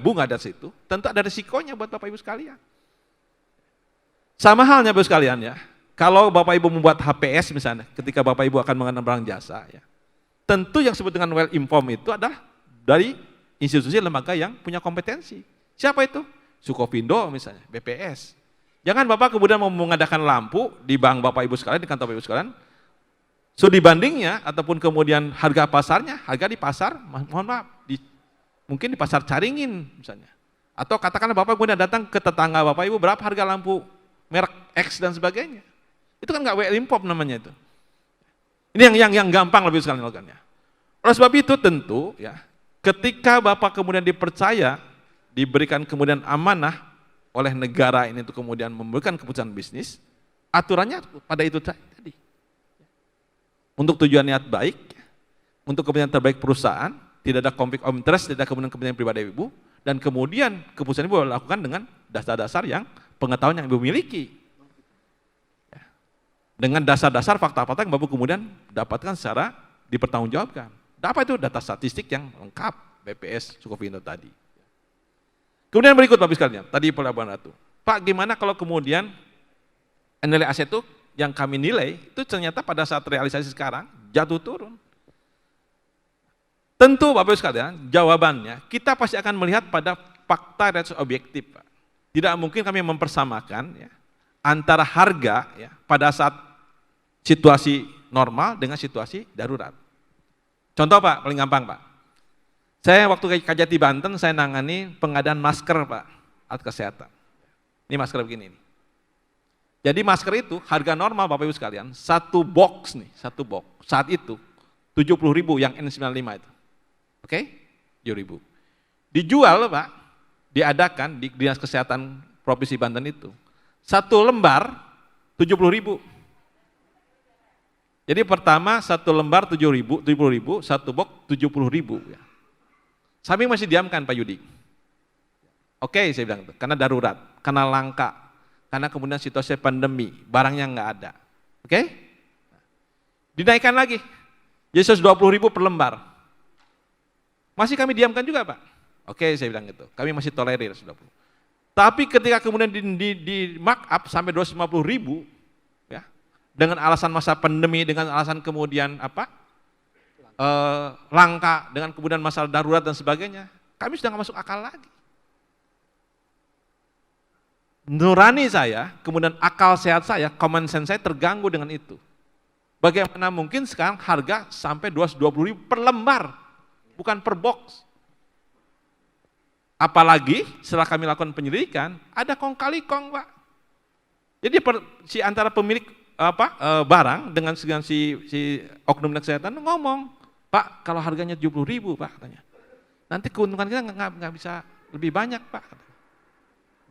bunga dari situ, tentu ada risikonya buat Bapak Ibu sekalian. Sama halnya Bapak Ibu sekalian ya. Kalau Bapak Ibu membuat HPS misalnya, ketika Bapak Ibu akan mengenal barang jasa, ya, tentu yang disebut dengan well informed itu adalah dari institusi lembaga yang punya kompetensi. Siapa itu? Sukovindo misalnya, BPS. Jangan Bapak kemudian mau mengadakan lampu di bank Bapak Ibu sekalian, di kantor Bapak Ibu sekalian, studi bandingnya ataupun kemudian harga pasarnya, harga di pasar, mohon maaf, mungkin di pasar Caringin misalnya. Atau katakanlah Bapak kemudian datang ke tetangga Bapak Ibu, berapa harga lampu merek X dan sebagainya. Itu kan nggak well informed namanya itu. Ini yang gampang lebih sekali melakukannya. Oleh sebab itu tentu ya, ketika Bapak kemudian dipercaya diberikan kemudian amanah oleh negara ini untuk kemudian memberikan keputusan bisnis, aturannya pada itu tadi. Untuk tujuan niat baik, untuk kepentingan terbaik perusahaan, tidak ada konflik of interest, tidak ada kepentingan pribadi ibu, dan kemudian keputusan ibu lakukan dengan dasar-dasar yang pengetahuan yang ibu miliki. Dengan dasar-dasar fakta-fakta yang bapak kemudian dapatkan secara dipertanggungjawabkan. Apa itu data statistik yang lengkap, BPS Sukovindo tadi. Kemudian berikut Bapak sekalian, tadi Pelabuhan Ratu. Pak, gimana kalau kemudian nilai aset itu yang kami nilai, itu ternyata pada saat realisasi sekarang jatuh turun. Tentu Bapak sekalian, jawabannya kita pasti akan melihat pada fakta realitas objektif, Pak. Tidak mungkin kami mempersamakan ya, antara harga ya, pada saat situasi normal dengan situasi darurat. Contoh Pak, paling gampang Pak. Saya waktu ke Kajati Banten, saya nangani pengadaan masker Pak, alat kesehatan. Ini masker begini nih. Jadi masker itu harga normal Bapak Ibu sekalian, satu box nih, satu box. Saat itu 70.000 yang N95 itu. Oke? 7.000. Dijual Pak, diadakan di Dinas Kesehatan Provinsi Banten itu. Satu lembar 70.000. Jadi pertama satu lembar 70.000, satu box 70.000 ya. Kami masih diamkan Pak Yudi. Oke, saya bilang itu, karena darurat, karena langka, karena kemudian situasi pandemi, barangnya nggak ada. Oke? Dinaikkan lagi, jadi 120.000 per lembar. Masih kami diamkan juga Pak. Oke, saya bilang gitu, kami masih tolerir 120. Tapi ketika kemudian di mark up sampai 250.000, ya, dengan alasan masa pandemi, dengan alasan kemudian apa? Langka, dengan kemudian masalah darurat dan sebagainya, kami sudah nggak masuk akal lagi. Nurani saya, kemudian akal sehat saya, common sense saya terganggu dengan itu. Bagaimana mungkin sekarang harga sampai 220.000 per lembar, bukan per box. Apalagi setelah kami lakukan penyelidikan, ada kong kali kong Pak. Jadi si antara pemilik barang dengan si oknum kesehatan ngomong, Pak, kalau harganya 70.000 Pak katanya, nanti keuntungan kita nggak bisa lebih banyak Pak.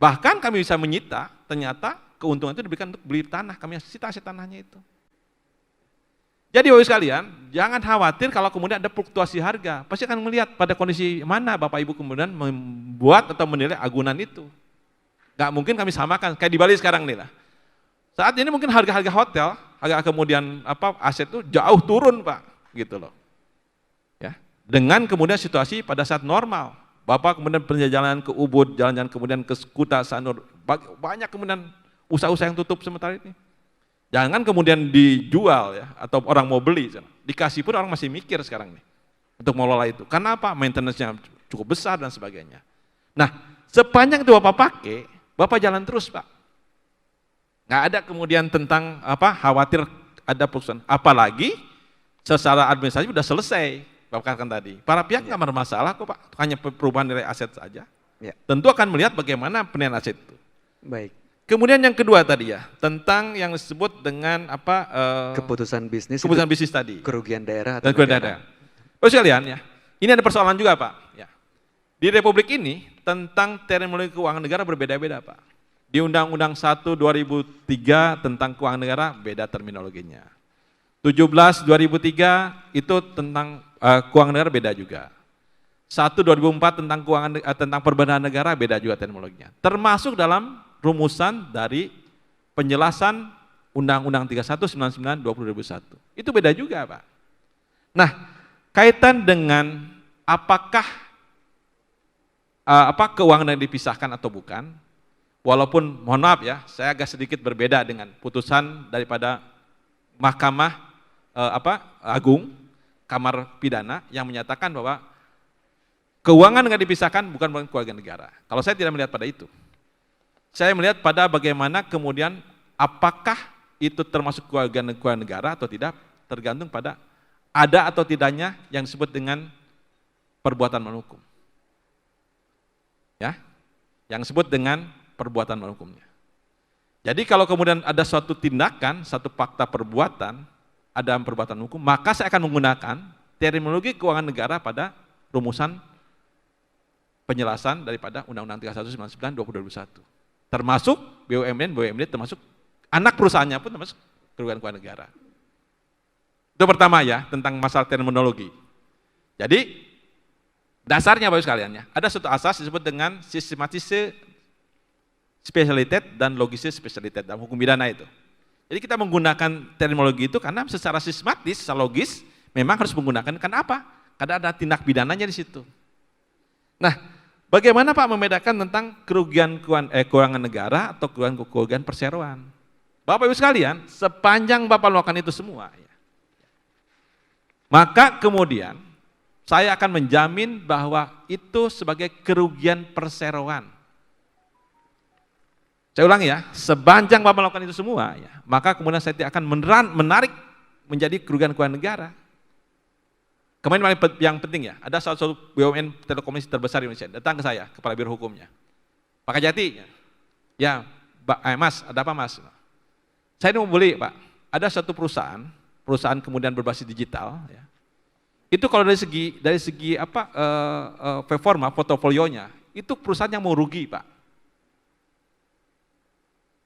Bahkan kami bisa menyita, ternyata keuntungan itu diberikan untuk beli tanah, kami sita aset tanahnya itu. Jadi Bapak sekalian, jangan khawatir kalau kemudian ada fluktuasi harga, pasti akan melihat pada kondisi mana Bapak Ibu kemudian membuat atau menilai agunan itu. Nggak mungkin kami samakan, kayak di Bali sekarang nih lah. Saat ini mungkin harga-harga hotel, harga kemudian aset itu jauh turun Pak, gitu loh. Ya, dengan kemudian situasi pada saat normal, Bapak kemudian perjalanan ke Ubud, jalan-jalan kemudian ke Kuta, Sanur, banyak kemudian usaha-usaha yang tutup sementara ini. Jangan kemudian dijual ya, atau orang mau beli, dikasih pun orang masih mikir sekarang nih, untuk mengelola itu. Karena apa? Maintenance-nya cukup besar dan sebagainya. Nah, sepanjang itu Bapak pakai, Bapak jalan terus Pak. Nggak ada kemudian tentang khawatir ada perusahaan. Apalagi secara administrasi sudah selesai. Bapak katakan tadi, para pihak nggak bermasalah kok Pak, hanya perubahan nilai aset saja. Ya. Tentu akan melihat bagaimana penilaian aset itu. Baik. Kemudian yang kedua tadi ya, tentang yang disebut dengan keputusan bisnis. Keputusan bisnis tadi. Kerugian daerah dan kerugian daerah. Terus sekalian ya, ini ada persoalan juga Pak. Ya. Di Republik ini tentang terminologi keuangan negara berbeda-beda Pak. Di Undang-Undang 1 2003 tentang keuangan negara beda terminologinya. 17 2003 itu tentang keuangan negara beda juga. 1 2004 tentang tentang perbendaharaan negara beda juga terminologinya. Termasuk dalam rumusan dari penjelasan Undang-Undang 31 99 2001. Itu beda juga, Pak. Nah, kaitan dengan apakah keuangan yang dipisahkan atau bukan, walaupun mohon maaf ya, saya agak sedikit berbeda dengan putusan daripada Mahkamah Agung, Kamar Pidana yang menyatakan bahwa keuangan yang dipisahkan bukan keuangan negara. Kalau saya tidak melihat pada itu. Saya melihat pada bagaimana kemudian apakah itu termasuk keuangan negara atau tidak, tergantung pada ada atau tidaknya yang disebut dengan perbuatan melawan hukum. Ya, yang disebut dengan perbuatan melawan hukumnya. Jadi kalau kemudian ada suatu tindakan, satu fakta perbuatan, ada perbuatan hukum, maka saya akan menggunakan terminologi keuangan negara pada rumusan penjelasan daripada Undang-Undang 3199 2021. Termasuk BUMN termasuk anak perusahaannya pun termasuk kerugian keuangan negara. Itu pertama ya, tentang masalah terminologi. Jadi, dasarnya Bapak sekalian ya, ada satu asas disebut dengan sistematische Spezialität dan logische Spezialität dalam hukum pidana itu. Jadi kita menggunakan terminologi itu karena secara sistematis, secara logis, memang harus menggunakan, karena apa? Karena ada tindak pidananya di situ. Nah, bagaimana Pak membedakan tentang kerugian keuangan negara atau kerugian perseroan? Bapak Ibu sekalian, sepanjang Bapak melakukan itu semua, ya, maka kemudian saya akan menjamin bahwa itu sebagai kerugian perseroan. Saya ulangi ya, sepanjang Bapak melakukan itu semua, ya, maka kemudian saya tidak akan menarik menjadi kerugian keuangan negara. Kemarin yang penting ya, ada salah satu BUMN telekomunikasi terbesar di Indonesia, datang ke saya, kepala biro hukumnya. Pak Kajati, ya, Mas, ada apa Mas? Saya ini mau beli Pak, ada satu perusahaan kemudian berbasis digital, ya. Itu kalau dari segi performa, portofolionya, itu perusahaan yang mau rugi Pak.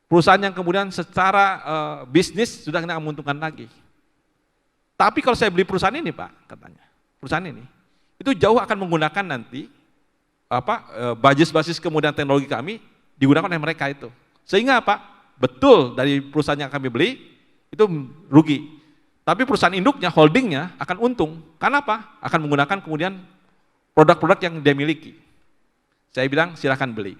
Perusahaan yang kemudian secara bisnis sudah tidak menguntungkan lagi. Tapi kalau saya beli perusahaan ini Pak, katanya, perusahaan ini, itu jauh akan menggunakan nanti basis kemudian teknologi kami digunakan oleh mereka itu. Sehingga apa? Betul dari perusahaan yang kami beli itu rugi. Tapi perusahaan induknya, holdingnya akan untung. Karena apa? Akan menggunakan kemudian produk-produk yang dia miliki. Saya bilang silakan beli.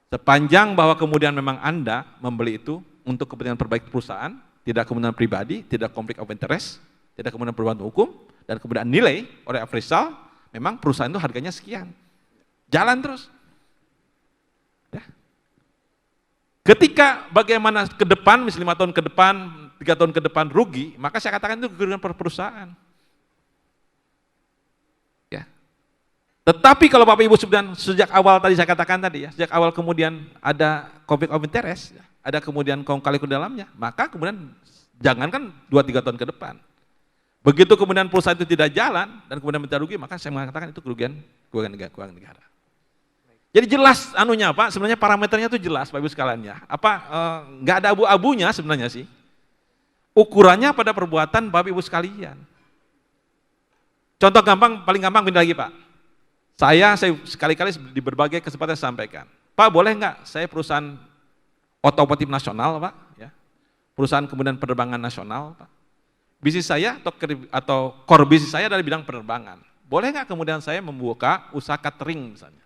Sepanjang bahwa kemudian memang Anda membeli itu untuk kepentingan perbaiki perusahaan, tidak kemudian pribadi, tidak konflik of interest, tidak kemudian perbuatan hukum, dan kemudian nilai oleh appraisal, memang perusahaan itu harganya sekian. Jalan terus. Ya. Ketika bagaimana ke depan, misalnya 5 tahun ke depan, 3 tahun ke depan rugi, maka saya katakan itu kerugian perusahaan. Ya. Tetapi kalau Bapak Ibu sejak awal tadi saya katakan tadi ya, sejak awal kemudian ada conflict of interest, ya, ada kemudian kong kali ke dalamnya, maka kemudian jangankan 2-3 tahun ke depan. Begitu kemudian perusahaan itu tidak jalan dan kemudian minta rugi, maka saya mengatakan itu kerugian keuangan negara. Jadi jelas anunya Pak, sebenarnya parameternya itu jelas Bapak Ibu sekalian ya. Nggak ada abu-abunya sebenarnya sih. Ukurannya pada perbuatan Bapak Ibu sekalian. Contoh paling gampang ini lagi Pak. Saya sekali-kali di berbagai kesempatan sampaikan. Pak boleh nggak saya perusahaan otomotif nasional Pak, ya, perusahaan kemudian penerbangan nasional Pak. Bisnis saya atau core bisnis saya dari bidang penerbangan. Boleh nggak kemudian saya membuka usaha catering misalnya?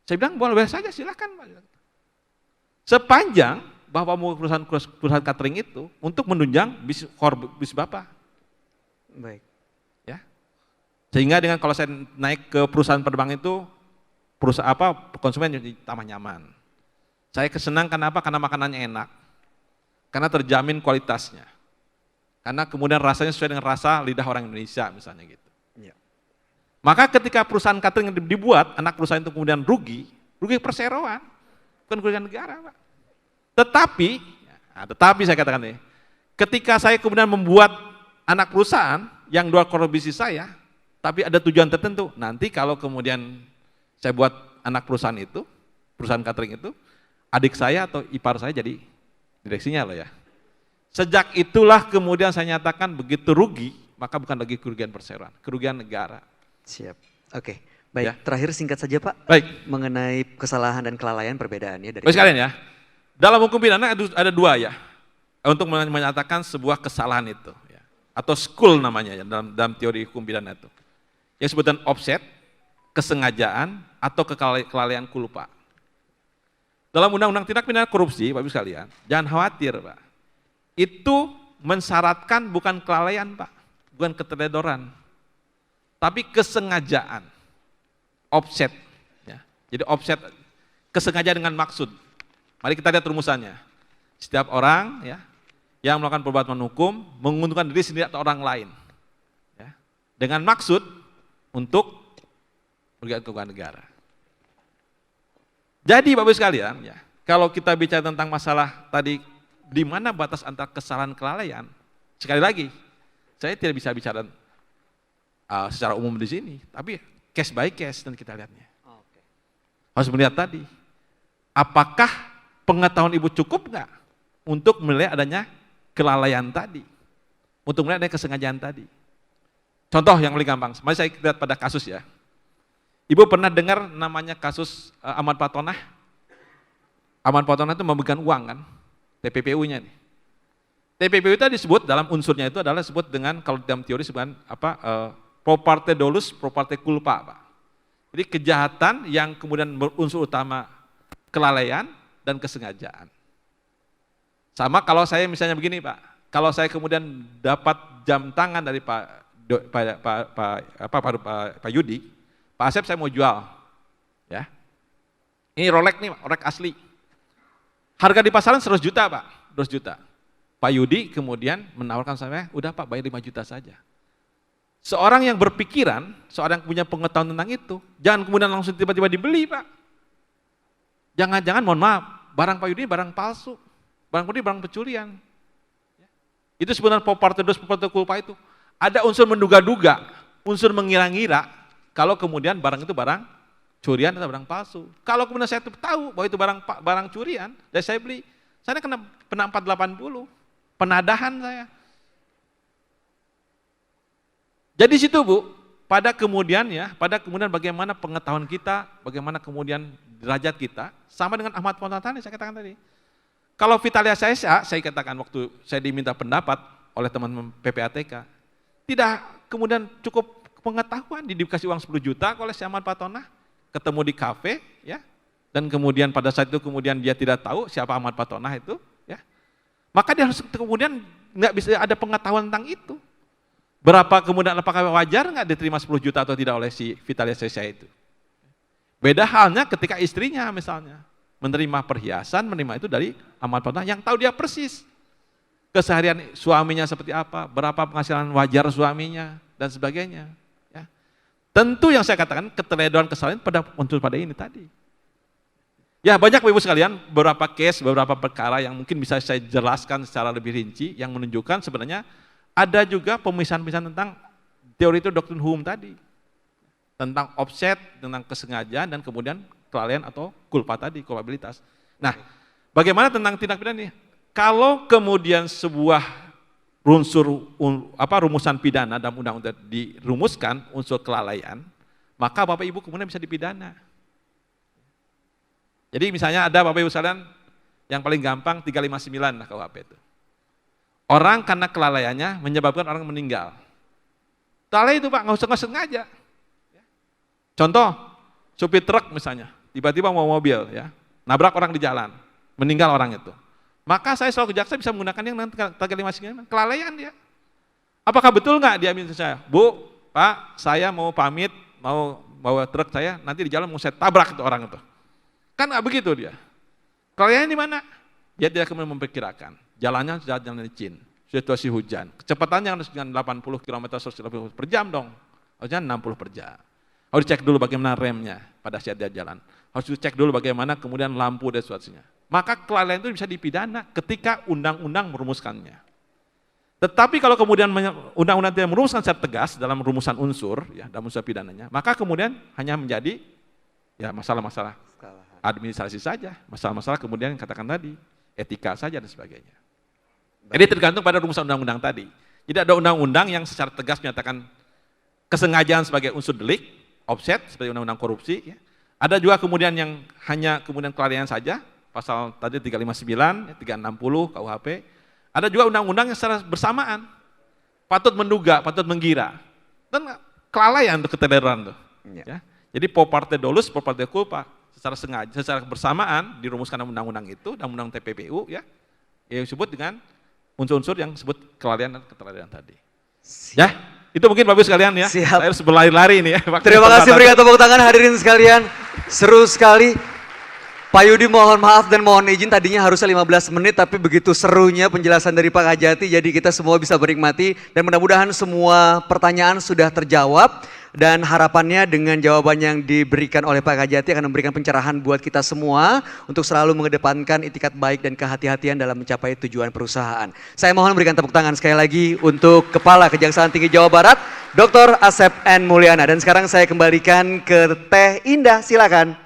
Saya bilang boleh saja silakan Pak. Sepanjang bahwa mau perusahaan catering itu untuk menunjang bisnis Bapak. Baik. Ya. Sehingga dengan kalau saya naik ke perusahaan penerbangan itu konsumen jadi tambah nyaman. Saya kesenang kenapa? Karena makanannya enak. Karena terjamin kualitasnya. Karena kemudian rasanya sesuai dengan rasa lidah orang Indonesia misalnya gitu. Ya. Maka ketika perusahaan catering dibuat, anak perusahaan itu kemudian rugi perseroan, bukan kerugian negara Pak. Tetapi saya katakan nih, ketika saya kemudian membuat anak perusahaan yang luar core bisnis saya, tapi ada tujuan tertentu, nanti kalau kemudian saya buat anak perusahaan itu, perusahaan catering itu, adik saya atau ipar saya jadi direksinya loh ya. Sejak itulah kemudian saya nyatakan begitu rugi, maka bukan lagi kerugian perseroan, kerugian negara. Siap. Oke. Baik, Ya. terakhir singkat saja Pak. Baik. Mengenai kesalahan dan kelalaian perbedaannya dari Baik sekalian ya, dalam hukum pidana ada dua ya, untuk menyatakan sebuah kesalahan itu, ya. Atau school namanya ya, dalam teori hukum pidana itu. Yang sebutan offset, kesengajaan, atau kelalaian kulupa. Dalam undang-undang tindak pidana korupsi, Bapak Ibu sekalian, jangan khawatir Pak. Itu mensyaratkan bukan kelalaian Pak, bukan keteledoran, tapi kesengajaan, offset. Ya. Jadi offset, kesengajaan dengan maksud. Mari kita lihat rumusannya. Setiap orang ya yang melakukan perbuatan hukum menguntungkan diri sendiri atau orang lain, ya, dengan maksud untuk merugikan keuangan negara. Jadi Bapak Ibu sekalian, ya, kalau kita bicara tentang masalah tadi di mana batas antara kesalahan kelalaian, sekali lagi saya tidak bisa bicara secara umum di sini, tapi case by case dan kita lihatnya. Harus melihat tadi, apakah pengetahuan ibu cukup nggak untuk melihat adanya kelalaian tadi, untuk melihat adanya kesengajaan tadi. Contoh yang paling gampang, mari saya lihat pada kasus ya. Ibu pernah dengar namanya kasus Ahmad Patonah? Ahmad Patonah itu memegang uang kan, TPPU-nya nih. TPPU itu disebut dalam unsurnya itu adalah disebut dengan, kalau dalam teori sebutan pro parte dolus, pro parte culpa, Pak. Jadi kejahatan yang kemudian berunsur utama kelalaian dan kesengajaan. Sama kalau saya misalnya begini Pak, kalau saya kemudian dapat jam tangan dari Pak Yudi, Pak Asep saya mau jual, ya. Ini Rolex nih, Rolex asli. Harga di pasaran 100 juta Pak, 200 juta. Pak Yudi kemudian menawarkan saya, udah Pak bayar 5 juta saja. Seorang yang berpikiran, seorang yang punya pengetahuan tentang itu, jangan kemudian langsung tiba-tiba dibeli Pak. Jangan-jangan mohon maaf, barang Pak Yudi barang palsu, barang Yudi barang pencurian. Itu sebenarnya pro parte culpa itu. Ada unsur menduga-duga, unsur mengira-ngira, kalau kemudian barang itu barang curian atau barang palsu. Kalau kemudian saya tahu bahwa itu barang curian, dan saya beli, saya kena 480, penadahan saya. Jadi situ Bu, pada kemudian bagaimana pengetahuan kita, bagaimana kemudian derajat kita, sama dengan Ahmad Patonah saya katakan tadi. Kalau Vitalia saya katakan waktu saya diminta pendapat oleh teman-teman PPATK, tidak kemudian cukup pengetahuan, dikasih uang 10 juta oleh si Ahmad Patonah, ketemu di kafe, ya, dan kemudian pada saat itu kemudian dia tidak tahu siapa Ahmad Patonah itu, ya, maka dia harus kemudian nggak bisa ada pengetahuan tentang itu. Berapa kemudian apakah wajar nggak diterima 10 juta atau tidak oleh si Vitalia saya itu? Beda halnya ketika istrinya misalnya menerima perhiasan, menerima itu dari Ahmad Patonah yang tahu dia persis keseharian suaminya seperti apa, berapa penghasilan wajar suaminya dan sebagainya. Ya. Tentu yang saya katakan keteledoran kesalahan pada unsur pada ini tadi. Ya banyak Bapak Ibu sekalian beberapa case, beberapa perkara yang mungkin bisa saya jelaskan secara lebih rinci yang menunjukkan sebenarnya ada juga pemisahan-pemisahan tentang teori itu doktrin hukum tadi. Tentang offset, tentang kesengajaan dan kemudian kelalaian atau culpa tadi, culpabilitas. Nah, bagaimana tentang tindak pidana ini? Kalau kemudian sebuah rumusan pidana dalam undang-undang dirumuskan unsur kelalaian, maka Bapak Ibu kemudian bisa dipidana. Jadi misalnya ada Bapak Ibu sekalian yang paling gampang 359 lah KUHP itu. Orang karena kelalaiannya menyebabkan orang meninggal. Lalai itu Pak, nggak usah sengaja. Contoh, supir truk misalnya, tiba-tiba mau mobil, ya, nabrak orang di jalan, meninggal orang itu. Maka saya selalu ke jaksa bisa menggunakan yang nanti 359, kelalaian dia. Apakah betul nggak dia minta saya, Bu, Pak, saya mau pamit, mau bawa truk saya, nanti di jalan mau saya tabrak itu orang itu. Kan nggak begitu dia. Kelalaian di mana? Dia tidak kemudian memperkirakan. Jalannya jalan licin, situasi hujan, kecepatannya harus dengan 80 km per jam dong, harusnya 60 per jam. Harus dicek dulu bagaimana remnya pada saat dia jalan, harus dicek dulu bagaimana kemudian lampu dan seterusnya. Maka kelalaian itu bisa dipidana ketika undang-undang merumuskannya. Tetapi kalau kemudian undang-undang tidak merumuskan secara tegas dalam rumusan unsur, ya dalam unsur pidananya, maka kemudian hanya menjadi ya masalah-masalah administrasi saja, masalah-masalah kemudian katakan tadi etika saja dan sebagainya. Jadi tergantung pada rumusan undang-undang tadi. Jadi ada undang-undang yang secara tegas menyatakan kesengajaan sebagai unsur delik, offset seperti undang-undang korupsi. Ya. Ada juga kemudian yang hanya kemudian kelalaian saja, pasal tadi 359, 360 KUHP. Ada juga undang-undang yang secara bersamaan, patut menduga, patut menggira. Dan kelalaian untuk keteledoran tuh. Ya. Jadi pro parte dolus, pro parte culpa, secara sengaja, secara bersamaan dirumuskan dalam undang-undang itu, dalam undang TPPU, ya, yang disebut dengan unsur-unsur yang disebut kelalaian dan keteladanan tadi. Ya, itu mungkin Bapak sekalian ya. Siap. Saya harus berlari-lari ini ya. Terima kasih, berikan tepuk tangan hadirin sekalian. Seru sekali. Pak Yudi mohon maaf dan mohon izin tadinya harusnya 15 menit tapi begitu serunya penjelasan dari Pak Kajati jadi kita semua bisa menikmati dan mudah-mudahan semua pertanyaan sudah terjawab dan harapannya dengan jawaban yang diberikan oleh Pak Kajati akan memberikan pencerahan buat kita semua untuk selalu mengedepankan itikat baik dan kehati-hatian dalam mencapai tujuan perusahaan. Saya mohon berikan tepuk tangan sekali lagi untuk Kepala Kejaksaan Tinggi Jawa Barat Dr. Asep N. Mulyana. Dan sekarang saya kembalikan ke Teh Indah, silakan.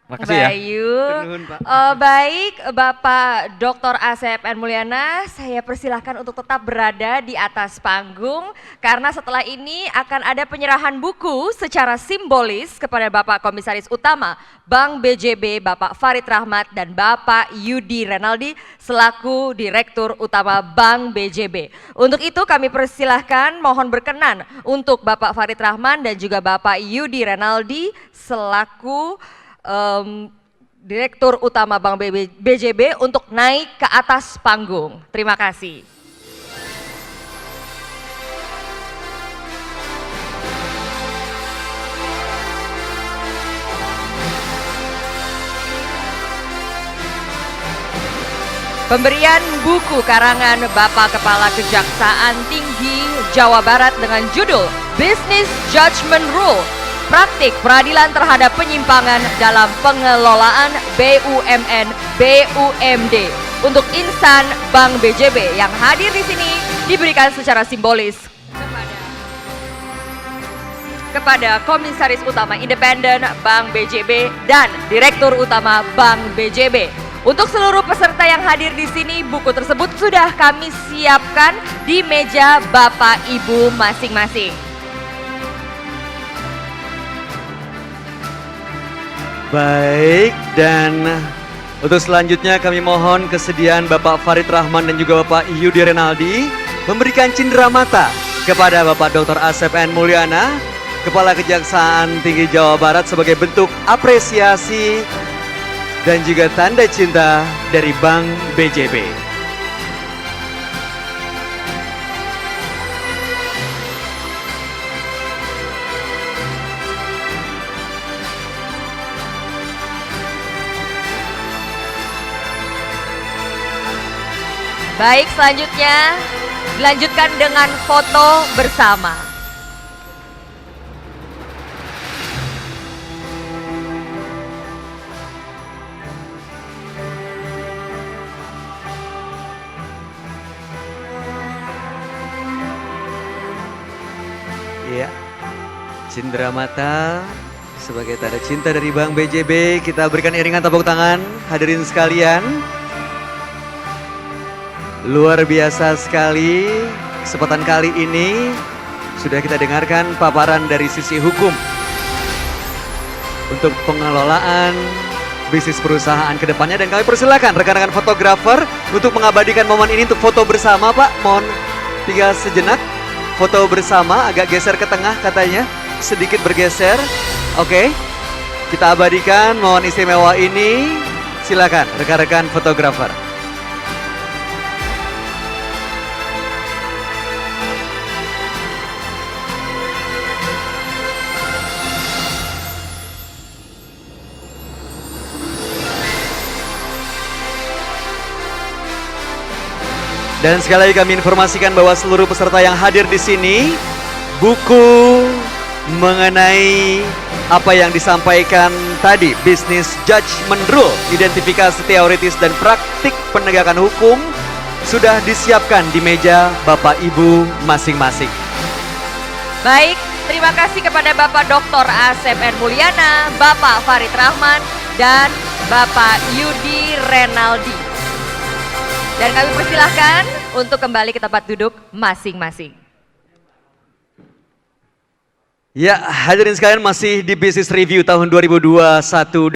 Makasih ya. Bayu. Nuhun, Pak. Baik, Bapak Dr. Asep N. Mulyana, saya persilahkan untuk tetap berada di atas panggung karena setelah ini akan ada penyerahan buku secara simbolis kepada Bapak Komisaris Utama Bank BJB, Bapak Farid Rahmat dan Bapak Yudi Renaldi selaku Direktur Utama Bank BJB. Untuk itu kami persilahkan mohon berkenan untuk Bapak Farid Rahman dan juga Bapak Yudi Renaldi selaku Direktur Utama Bank BJB untuk naik ke atas panggung. Terima kasih. Pemberian buku karangan Bapak Kepala Kejaksaan Tinggi Jawa Barat dengan judul Business Judgment Rule, Praktik Peradilan Terhadap Penyimpangan dalam Pengelolaan BUMN BUMD untuk insan Bank BJB yang hadir di sini diberikan secara simbolis kepada Komisaris Utama Independen Bank BJB dan Direktur Utama Bank BJB. Untuk seluruh peserta yang hadir di sini, buku tersebut sudah kami siapkan di meja Bapak Ibu masing-masing. Baik, dan untuk selanjutnya kami mohon kesediaan Bapak Farid Rahman dan juga Bapak Yudi Renaldi memberikan cindera mata kepada Bapak Dr. Asep N. Mulyana, Kepala Kejaksaan Tinggi Jawa Barat sebagai bentuk apresiasi dan juga tanda cinta dari Bank BJB. Baik, selanjutnya dilanjutkan dengan foto bersama. Iya, cindera mata sebagai tanda cinta dari Bank BJB. Kita berikan iringan tepuk tangan, hadirin sekalian. Luar biasa sekali, kesempatan kali ini sudah kita dengarkan paparan dari sisi hukum untuk pengelolaan bisnis perusahaan ke depannya, dan kami persilakan rekan-rekan fotografer untuk mengabadikan momen ini untuk foto bersama, Pak. Mohon tinggal sejenak foto bersama, agak geser ke tengah katanya, sedikit bergeser. Oke, kita abadikan momen istimewa ini. Silakan rekan-rekan fotografer. Dan sekali lagi kami informasikan bahwa seluruh peserta yang hadir di sini, buku mengenai apa yang disampaikan tadi, Business Judgment Rule, identifikasi teoritis dan praktik penegakan hukum, sudah disiapkan di meja Bapak Ibu masing-masing. Baik, terima kasih kepada Bapak Dr. Asep N. Mulyana, Bapak Farid Rahman, dan Bapak Yudi Renaldi. Dan kami persilahkan untuk kembali ke tempat duduk masing-masing. Ya, hadirin sekalian, masih di Business Review tahun 2021.